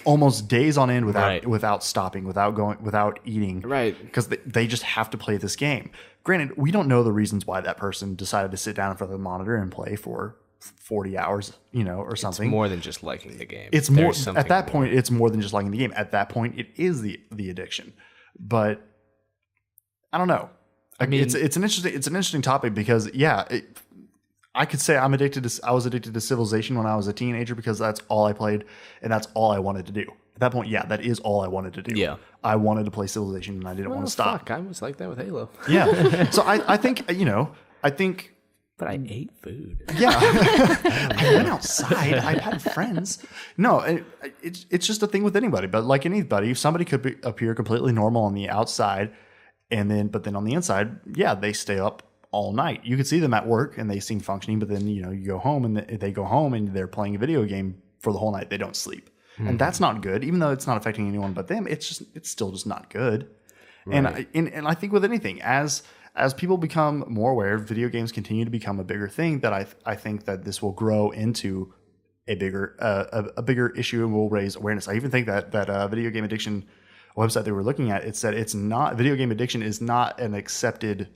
[SPEAKER 1] almost days on end without stopping, without eating.
[SPEAKER 3] Right.
[SPEAKER 1] Because they just have to play this game. Granted, we don't know the reasons why that person decided to sit down in front of the monitor and play for 40 hours, or something.
[SPEAKER 3] It's more than just liking the game.
[SPEAKER 1] It's more at that point. It's more than just liking the game. At that point, it is the addiction. But I don't know. I mean, it's an interesting topic because I could say I was addicted to Civilization when I was a teenager because that's all I played and that's all I wanted to do. At that point, that is all I wanted to do.
[SPEAKER 3] Yeah.
[SPEAKER 1] I wanted to play Civilization and I didn't want to stop.
[SPEAKER 3] Fuck, I was like that with Halo.
[SPEAKER 1] Yeah. So I think
[SPEAKER 3] But I ate food.
[SPEAKER 1] Yeah. I went outside. I had friends. No, it's just a thing with anybody. But like anybody, somebody could appear completely normal on the outside, but then on the inside, they stay up all night. You could see them at work and they seem functioning, but then you go home and they go home and they're playing a video game for the whole night. They don't sleep, and that's not good. Even though it's not affecting anyone but them, it's still just not good. Right. And I think with anything, as as people become more aware, video games continue to become a bigger thing, that I think that this will grow into a bigger issue and will raise awareness. I even think that video game addiction website they were looking at, it said video game addiction is not an accepted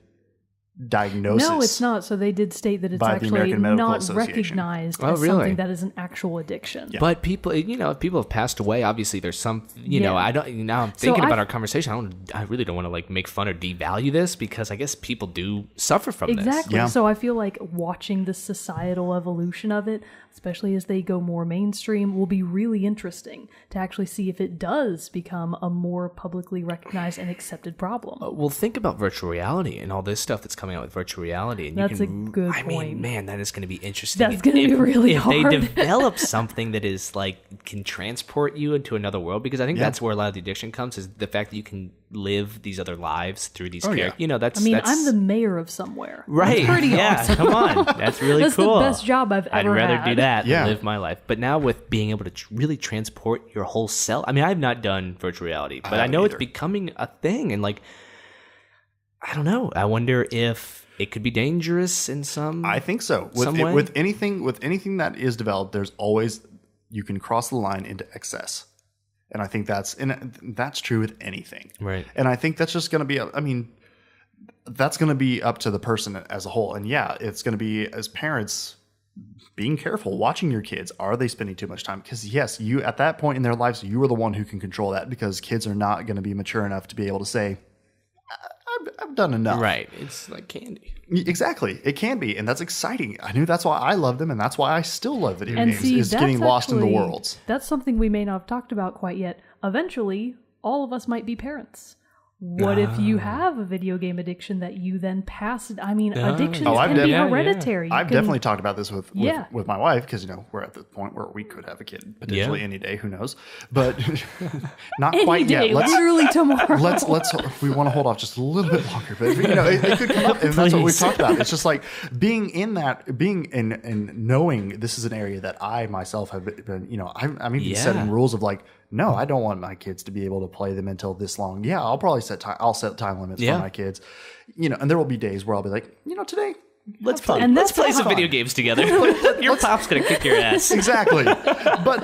[SPEAKER 1] diagnosis.
[SPEAKER 2] No, it's not. So they did state that it's actually not recognized as something that is an actual addiction.
[SPEAKER 3] Yeah. But people, if people have passed away, obviously there's some, I don't, now I'm thinking about our conversation. I really don't want to like make fun or devalue this, because I guess people do suffer from this.
[SPEAKER 2] Exactly. Yeah. So I feel like watching the societal evolution of it, especially as they go more mainstream, will be really interesting to actually see if it does become a more publicly recognized and accepted problem.
[SPEAKER 3] Well, think about virtual reality and all this stuff that's coming out with virtual reality. And
[SPEAKER 2] that's a good point.
[SPEAKER 3] Mean, man, that is going to be interesting.
[SPEAKER 2] That's going to be really hard.
[SPEAKER 3] If they develop something that is like can transport you into another world, because I think that's where a lot of the addiction comes, is the fact that you can live these other lives through these characters.
[SPEAKER 1] Yeah.
[SPEAKER 3] That's.
[SPEAKER 2] I'm the mayor of somewhere.
[SPEAKER 3] Right.
[SPEAKER 2] That's pretty awesome.
[SPEAKER 3] Come on. That's really
[SPEAKER 2] that's
[SPEAKER 3] cool.
[SPEAKER 2] That's the best job I've ever had.
[SPEAKER 3] I'd rather do that than live my life. But now with being able to really transport your whole self. I mean, I've not done virtual reality, but I know it's becoming a thing. And like, I don't know. I wonder if it could be dangerous in some.
[SPEAKER 1] I think so.
[SPEAKER 3] Way.
[SPEAKER 1] With anything that is developed, there's always, you can cross the line into excess. And I think that's true with anything.
[SPEAKER 3] Right.
[SPEAKER 1] And I think that's just going to be, that's going to be up to the person as a whole. And it's going to be, as parents, being careful, watching your kids. Are they spending too much time? Because yes, you, at that point in their lives, you are the one who can control that, because kids are not going to be mature enough to be able to say, I've done enough.
[SPEAKER 3] Right. It's like candy.
[SPEAKER 1] Exactly. It can be. And that's exciting. I knew that's why I love them, and that's why I still love video games,
[SPEAKER 2] see,
[SPEAKER 1] is getting lost in the worlds.
[SPEAKER 2] That's something we may not have talked about quite yet. Eventually, all of us might be parents. What if you have a video game addiction that you then pass? Addictions can be hereditary.
[SPEAKER 1] I've definitely talked about this with my wife, because we're at the point where we could have a kid potentially any day. Who knows? But not quite yet.
[SPEAKER 2] Literally tomorrow.
[SPEAKER 1] Let's we want to hold off just a little bit longer, but it could come up, and that's what we've talked about. It's just like being in knowing this is an area that I myself have been. I'm even setting rules of like, no, I don't want my kids to be able to play them until this long. Yeah, I'll probably set time limits for my kids. And there will be days where I'll be like, today
[SPEAKER 3] let's play. And let's play some video games together. Your pop's gonna kick your ass.
[SPEAKER 1] Exactly. But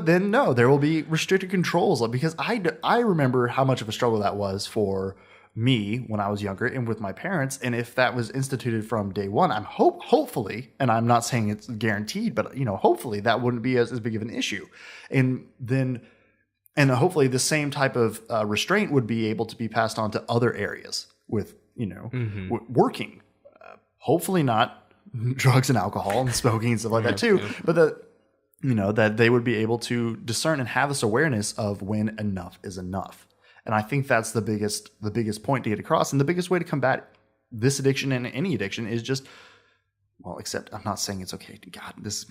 [SPEAKER 1] then no, there will be restricted controls, because I remember how much of a struggle that was for me when I was younger and with my parents. And if that was instituted from day one, I'm hopefully, and I'm not saying it's guaranteed, but hopefully that wouldn't be as big of an issue. And hopefully the same type of restraint would be able to be passed on to other areas with, working. Hopefully not drugs and alcohol and smoking and stuff like that too, but that they would be able to discern and have this awareness of when enough is enough. And I think that's the biggest point to get across. And the biggest way to combat this addiction and any addiction is just, except I'm not saying it's okay. God, this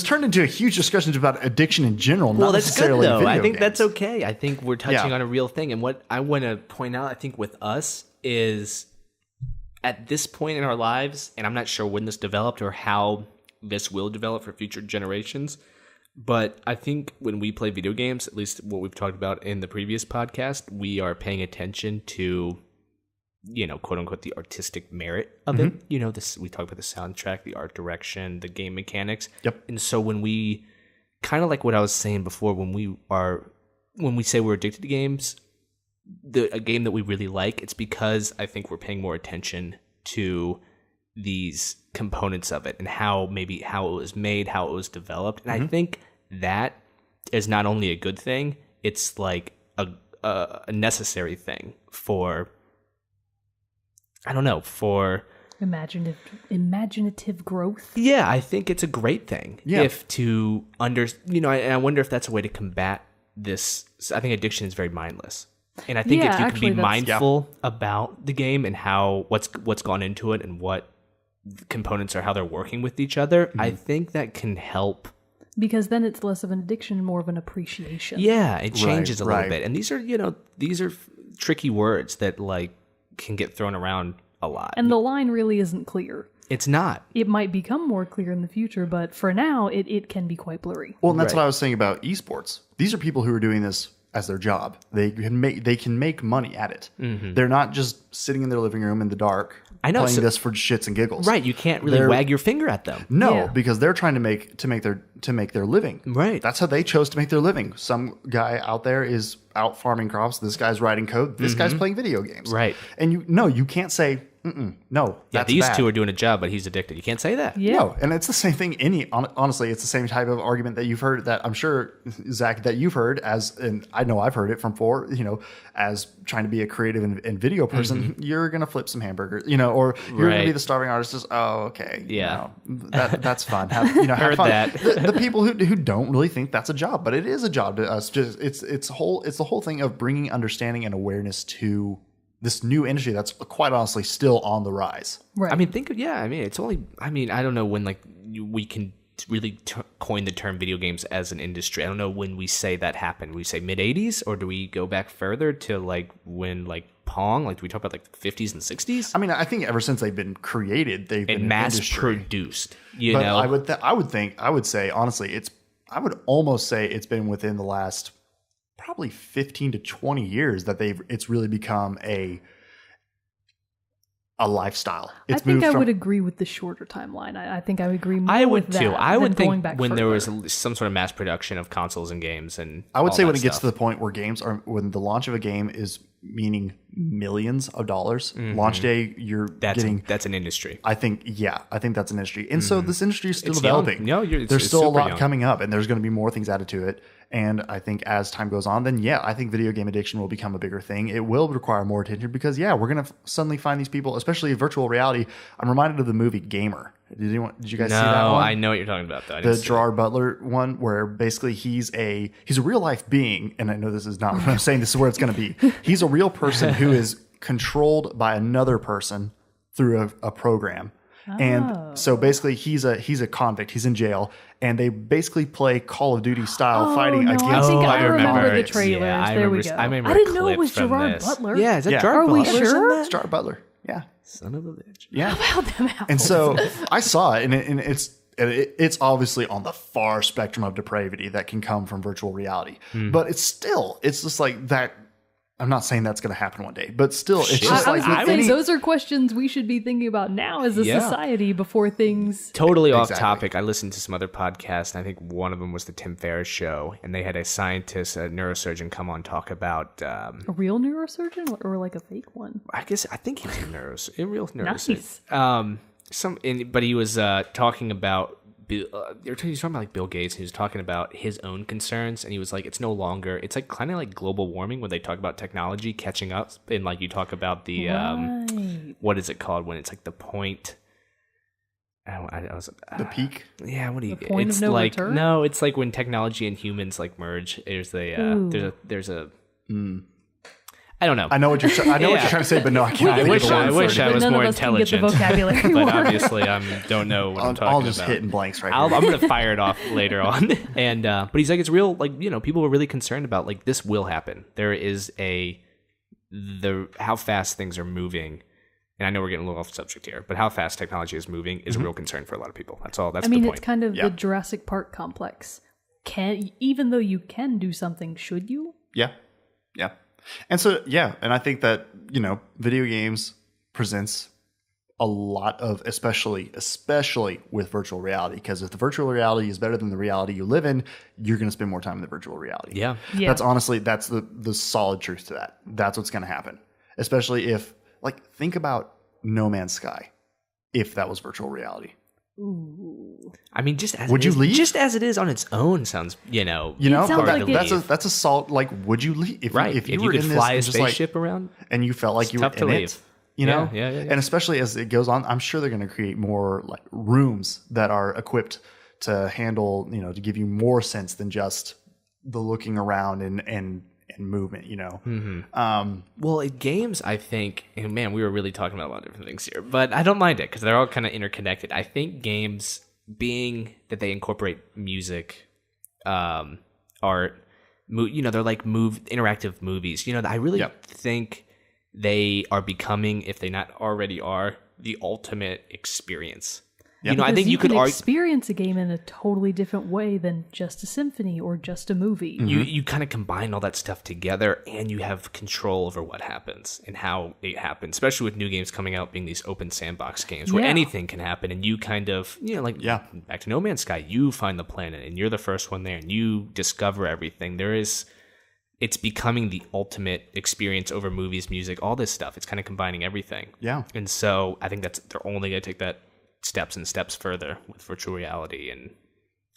[SPEAKER 1] turned into a huge discussion about addiction in general. Not
[SPEAKER 3] that's
[SPEAKER 1] necessarily
[SPEAKER 3] good though.
[SPEAKER 1] video
[SPEAKER 3] I think
[SPEAKER 1] games.
[SPEAKER 3] that's okay. I think we're touching on a real thing. And what I want to point out, I think with us is at this point in our lives, and I'm not sure when this developed or how this will develop for future generations, but I think when we play video games, at least what we've talked about in the previous podcast, we are paying attention to, quote unquote, the artistic merit of it. We talk about the soundtrack, the art direction, the game mechanics.
[SPEAKER 1] Yep.
[SPEAKER 3] And so when we, kind of like what I was saying before, when we say we're addicted to games, a game that we really like, it's because I think we're paying more attention to these components of it and how it was made, how it was developed. And I think that is not only a good thing, it's like a necessary thing for, I don't know, for
[SPEAKER 2] imaginative growth.
[SPEAKER 3] Yeah, I think it's a great thing.
[SPEAKER 1] Yeah.
[SPEAKER 3] And I wonder if that's a way to combat this. I think addiction is very mindless. And I think if you can be mindful about the game and how what's gone into it and what components are, how they're working with each other, I think that can help.
[SPEAKER 2] Because then it's less of an addiction and more of an appreciation.
[SPEAKER 3] Yeah, it changes a little bit. And these are tricky words that like can get thrown around a lot.
[SPEAKER 2] And the line really isn't clear.
[SPEAKER 3] It's not.
[SPEAKER 2] It might become more clear in the future, but for now, it can be quite blurry.
[SPEAKER 1] Well, and that's what I was saying about esports. These are people who are doing this as their job. They can make money at it. They're not just sitting in their living room in the dark playing this for shits and giggles.
[SPEAKER 3] Right, you can't really wag your finger at them.
[SPEAKER 1] No, because they're trying to make their living.
[SPEAKER 3] Right.
[SPEAKER 1] That's how they chose to make their living. Some guy out there is out farming crops. This guy's writing code. This guy's playing video games.
[SPEAKER 3] Right.
[SPEAKER 1] And you can't say, no, that's
[SPEAKER 3] these
[SPEAKER 1] bad.
[SPEAKER 3] two are doing a job, but he's addicted. You can't say that.
[SPEAKER 2] Yeah.
[SPEAKER 1] No, and it's the same thing. Honestly, it's the same type of argument that you've heard, that I'm sure, Zach, that you've heard and I know I've heard it from as trying to be a creative and video person, you're going to flip some hamburgers, or you're going to be the starving artist. Just, okay.
[SPEAKER 3] Yeah.
[SPEAKER 1] That's fun. Have
[SPEAKER 3] Heard
[SPEAKER 1] fun.
[SPEAKER 3] that.
[SPEAKER 1] The people who don't really think that's a job, but it is a job to us. Just it's the whole thing of bringing understanding and awareness to this new industry that's quite honestly still on the rise.
[SPEAKER 2] Right.
[SPEAKER 3] I mean, it's only, I don't know when we can really coin the term video games as an industry. I don't know when we say that happened. We say mid 80s, or do we go back further to when Pong, do we talk about the 50s and 60s?
[SPEAKER 1] I mean, I think ever since they've been created, they've been
[SPEAKER 3] mass
[SPEAKER 1] industry.
[SPEAKER 3] produced,
[SPEAKER 1] But I would say honestly, I would almost say it's been within the last probably 15 to 20 years that it's really become a lifestyle.
[SPEAKER 2] I think I would agree with the shorter timeline. I think I would agree more
[SPEAKER 3] I would
[SPEAKER 2] with
[SPEAKER 3] too.
[SPEAKER 2] that
[SPEAKER 3] I would
[SPEAKER 2] than going
[SPEAKER 3] think
[SPEAKER 2] back
[SPEAKER 3] when there
[SPEAKER 2] further.
[SPEAKER 3] was some sort of mass production of consoles and games, and
[SPEAKER 1] I would
[SPEAKER 3] all
[SPEAKER 1] say
[SPEAKER 3] that
[SPEAKER 1] when it gets
[SPEAKER 3] stuff.
[SPEAKER 1] to the point where when the launch of a game is meaning millions of dollars, launch day,
[SPEAKER 3] that's an industry.
[SPEAKER 1] I think that's an industry. And so this industry is still
[SPEAKER 3] It's
[SPEAKER 1] developing.
[SPEAKER 3] young. No,
[SPEAKER 1] there's
[SPEAKER 3] it's
[SPEAKER 1] still a
[SPEAKER 3] super
[SPEAKER 1] lot
[SPEAKER 3] young.
[SPEAKER 1] coming up, and there's going to be more things added to it. And I think as time goes on, then I think video game addiction will become a bigger thing. It will require more attention because we're going to suddenly find these people, especially virtual reality. I'm reminded of the movie Gamer. Did you guys see that
[SPEAKER 3] No,
[SPEAKER 1] one?
[SPEAKER 3] I know what you're talking about though.
[SPEAKER 1] The Gerard Butler one, where basically he's a real life being, and I know this is not what I'm saying. This is where it's going to be. He's a real person who is controlled by another person through a program. And so basically he's a convict. He's in jail, and they basically play Call of Duty style fighting against
[SPEAKER 2] I think I
[SPEAKER 1] other
[SPEAKER 2] remember the
[SPEAKER 1] convicts.
[SPEAKER 2] trailers.
[SPEAKER 3] Yeah,
[SPEAKER 2] there we go.
[SPEAKER 3] I remember
[SPEAKER 2] didn't know it
[SPEAKER 3] clip
[SPEAKER 2] was
[SPEAKER 3] from
[SPEAKER 2] Gerard
[SPEAKER 3] this.
[SPEAKER 2] Butler.
[SPEAKER 3] Yeah, is that
[SPEAKER 1] Yeah.
[SPEAKER 3] Gerard
[SPEAKER 2] Are we
[SPEAKER 3] Butler's in
[SPEAKER 2] sure?
[SPEAKER 3] that?
[SPEAKER 1] It's Gerard Butler. Yeah.
[SPEAKER 3] Son of a bitch.
[SPEAKER 1] Yeah.
[SPEAKER 2] How about them apples?
[SPEAKER 1] And so I saw it, and it's obviously on the far spectrum of depravity that can come from virtual reality. But it's just like that. I'm not saying that's going to happen one day, but still, it's just
[SPEAKER 2] I
[SPEAKER 1] like
[SPEAKER 2] was gonna
[SPEAKER 1] with
[SPEAKER 2] say,
[SPEAKER 1] any-
[SPEAKER 2] those are questions we should be thinking about now as a society before things.
[SPEAKER 3] Totally off
[SPEAKER 1] Exactly.
[SPEAKER 3] topic. I listened to some other podcasts, and I think one of them was the Tim Ferriss show, and they had a scientist, a neurosurgeon, come on talk about.
[SPEAKER 2] A real neurosurgeon or like a fake one?
[SPEAKER 3] I think he was a real neurosurgeon.
[SPEAKER 2] Nice.
[SPEAKER 3] But he was talking about. He was talking about like Bill Gates. And he was talking about his own concerns, and he was like, "It's no longer. It's like kind of like global warming when they talk about technology catching up, and like you talk about the
[SPEAKER 2] Right.
[SPEAKER 3] what is it called when it's like the point." I was
[SPEAKER 1] the peak.
[SPEAKER 3] Yeah, what do you?
[SPEAKER 2] The point
[SPEAKER 3] it's
[SPEAKER 2] of no
[SPEAKER 3] like
[SPEAKER 2] return?
[SPEAKER 3] no, it's like when technology and humans like merge. There's a. I don't know.
[SPEAKER 1] I know what you're trying to say, but no, I can't.
[SPEAKER 3] I
[SPEAKER 1] think of
[SPEAKER 3] wish
[SPEAKER 1] the
[SPEAKER 3] I
[SPEAKER 1] word
[SPEAKER 3] wish
[SPEAKER 1] for
[SPEAKER 3] I
[SPEAKER 1] it.
[SPEAKER 3] was
[SPEAKER 2] None of
[SPEAKER 3] more
[SPEAKER 2] us can get the
[SPEAKER 3] intelligent,
[SPEAKER 2] vocabulary
[SPEAKER 3] but
[SPEAKER 2] word.
[SPEAKER 3] obviously I don't know what I'm talking
[SPEAKER 1] I'll just
[SPEAKER 3] about.
[SPEAKER 1] hitting blanks right
[SPEAKER 3] I'm
[SPEAKER 1] here.
[SPEAKER 3] gonna fire it off later on. And but he's like, it's real. Like people are really concerned about like this will happen. There is how fast things are moving. And I know we're getting a little off subject here, but how fast technology is moving is a real concern for a lot of people. That's all. That's the point.
[SPEAKER 2] It's kind of the Jurassic Park complex. Even though you can do something, should you?
[SPEAKER 1] Yeah. And so, and I think that, video games presents a lot of, especially with virtual reality, because if the virtual reality is better than the reality you live in, you're going to spend more time in the virtual reality.
[SPEAKER 3] Yeah.
[SPEAKER 1] That's the solid truth to that. That's what's going to happen. Especially if, think about No Man's Sky, if that was virtual reality.
[SPEAKER 2] Ooh.
[SPEAKER 3] I mean, just as
[SPEAKER 1] Would you leave?
[SPEAKER 3] Just as it is on its own sounds,
[SPEAKER 2] sounds like
[SPEAKER 1] that's a solid. Would you leave? If you
[SPEAKER 3] could fly a spaceship around,
[SPEAKER 1] and you felt like you were
[SPEAKER 3] tough to
[SPEAKER 1] in
[SPEAKER 3] leave.
[SPEAKER 1] it, Yeah.
[SPEAKER 3] And
[SPEAKER 1] especially as it goes on, I'm sure they're going to create more rooms that are equipped to handle, to give you more sense than just the looking around and movement,
[SPEAKER 3] Well, in games, I think, and man, we were really talking about a lot of different things here, but I don't mind it because they're all kind of interconnected. I think games, being that they incorporate music, art, they're like interactive movies. I really think they are becoming, if they not already are, the ultimate experience. You know, I think you could argue
[SPEAKER 2] experience a game in a totally different way than just a symphony or just a movie.
[SPEAKER 3] you kind of combine all that stuff together, and you have control over what happens and how it happens, especially with new games coming out being these open sandbox games where anything can happen, and you kind of, you know, like back to No Man's Sky, you find the planet and you're the first one there and you discover everything. It's becoming the ultimate experience over movies, music, all this stuff. It's kind of combining everything.
[SPEAKER 1] Yeah.
[SPEAKER 3] And so I think they're only going to take that steps and steps further with virtual reality and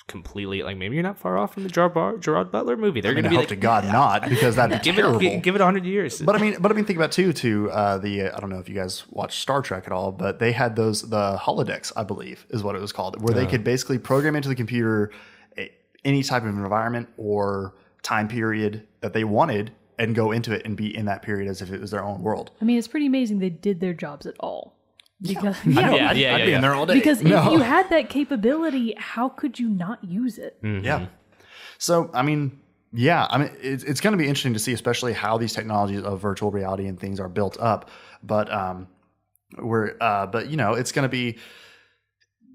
[SPEAKER 3] completely, like, maybe you're not far off from the Gerard Butler movie. They're going to be
[SPEAKER 1] hope to God not, because that'd be terrible.
[SPEAKER 3] Give it 100 years.
[SPEAKER 1] But I mean, think about too the I don't know if you guys watch Star Trek at all, but they had the holodecks, I believe, is what it was called, where they could basically program into the computer any type of environment or time period that they wanted and go into it and be in that period as if it was their own world.
[SPEAKER 2] I mean, it's pretty amazing they did their jobs at all. Because
[SPEAKER 1] I'd be in there all day.
[SPEAKER 2] Because if you had that capability, how could you not use it?
[SPEAKER 3] Mm-hmm.
[SPEAKER 1] Yeah. So, I mean, it's going to be interesting to see, especially how these technologies of virtual reality and things are built up. But but you know, it's going to be,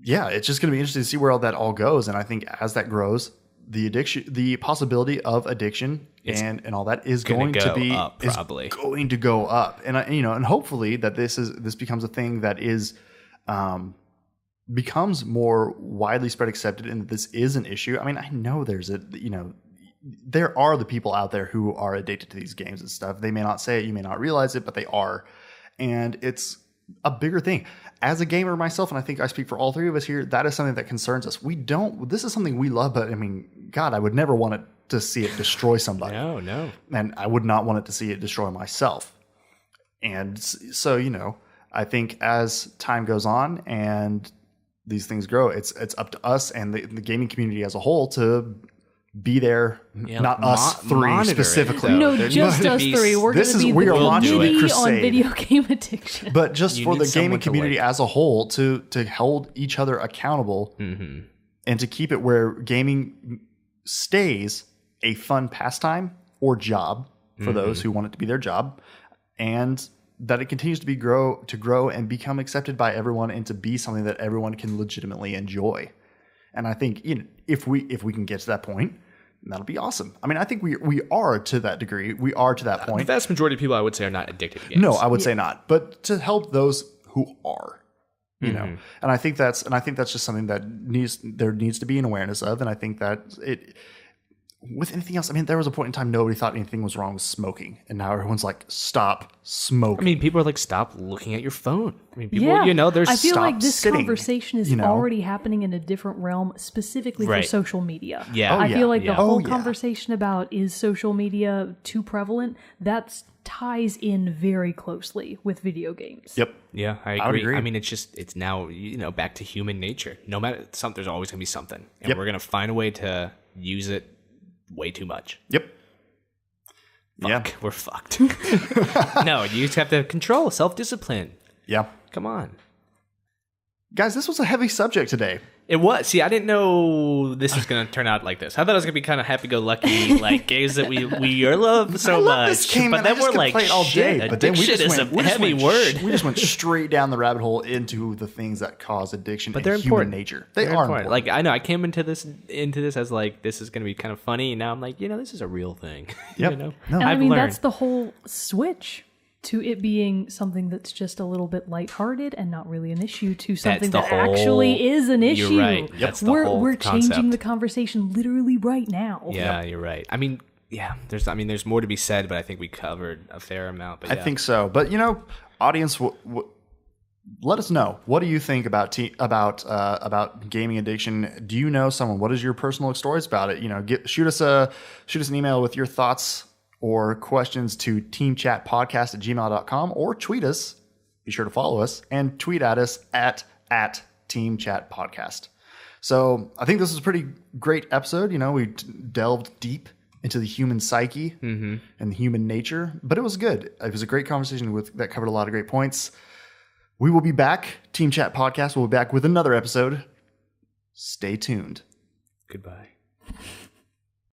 [SPEAKER 1] it's just going to be interesting to see where all that all goes. And I think as that grows, the possibility of addiction and all that is going to be
[SPEAKER 3] up, probably
[SPEAKER 1] going to go up. And and hopefully that this becomes a thing that is becomes more widely spread accepted, and that this is an issue. I mean, I know there are the people out there who are addicted to these games and stuff. They may not say it, you may not realize it, but they are. And it's a bigger thing. As a gamer myself, and I think I speak for all three of us here, that is something that concerns us. This is something we love, but I mean, God, I would never want it to see it destroy somebody.
[SPEAKER 3] No.
[SPEAKER 1] And I would not want it to see it destroy myself. And so, I think as time goes on and these things grow, it's up to us and the gaming community as a whole to be there, not us three specifically.
[SPEAKER 2] No, just us three. We're going to be the community on video game addiction.
[SPEAKER 1] But just for the gaming community as a whole to hold each other accountable and to keep it where gaming stays a fun pastime or job for those who want it to be their job, and that it continues to grow and become accepted by everyone and to be something that everyone can legitimately enjoy. And I think if we can get to that point, that'll be awesome. I mean, I think we are to that degree. We are to that point.
[SPEAKER 3] The vast majority of people, I would say, are not addicted to games.
[SPEAKER 1] No, I would say not. But to help those who are, and I think that's just something that there needs to be an awareness of. And I think that with anything else, I mean, there was a point in time nobody thought anything was wrong with smoking, and now everyone's like, stop smoking.
[SPEAKER 3] I mean, people are like, stop looking at your phone. I mean, people, there's
[SPEAKER 2] I feel
[SPEAKER 1] stop
[SPEAKER 2] like this
[SPEAKER 1] sitting,
[SPEAKER 2] conversation is already happening in a different realm, specifically for social media.
[SPEAKER 3] Yeah.
[SPEAKER 2] I feel like the whole conversation about is social media too prevalent, that ties in very closely with video games.
[SPEAKER 1] Yep.
[SPEAKER 3] Yeah, I agree. I mean, it's now, back to human nature. No matter there's always going to be something. And we're going to find a way to use it way too much.
[SPEAKER 1] Yep.
[SPEAKER 3] We're fucked. No, you just have to control, self-discipline.
[SPEAKER 1] Yeah.
[SPEAKER 3] Come on.
[SPEAKER 1] Guys, this was a heavy subject today.
[SPEAKER 3] It was. See, I didn't know this was going to turn out like this. I thought it was going to be kind of happy-go-lucky, like games that we love so much.
[SPEAKER 1] This game,
[SPEAKER 3] but then we're like,
[SPEAKER 1] all day.
[SPEAKER 3] Shit,
[SPEAKER 1] but then we
[SPEAKER 3] addiction is a heavy word.
[SPEAKER 1] We just went straight down the rabbit hole into the things that cause addiction and human nature. They are important.
[SPEAKER 3] Like, I know I came into this as like, this is going to be kind of funny, and now I'm like, this is a real thing.
[SPEAKER 1] Yep.
[SPEAKER 2] No, I mean, that's the whole switch to it being something that's just a little bit lighthearted and not really an issue to something that actually is an issue.
[SPEAKER 3] You're right. Yep. That's the whole
[SPEAKER 2] We're changing the conversation literally right now.
[SPEAKER 3] Yeah, you're right. I mean, there's more to be said, but I think we covered a fair amount. But
[SPEAKER 1] I think so. But audience, let us know. What do you think about gaming addiction? Do you know someone? What is your personal stories about it? Shoot us an email with your thoughts or questions to teamchatpodcast@gmail.com, or tweet us. Be sure to follow us and tweet at us at teamchatpodcast. So I think this was a pretty great episode. We delved deep into the human psyche and the human nature, but it was good. It was a great conversation that covered a lot of great points. We will be back. Team Chat Podcast will be back with another episode. Stay tuned.
[SPEAKER 3] Goodbye.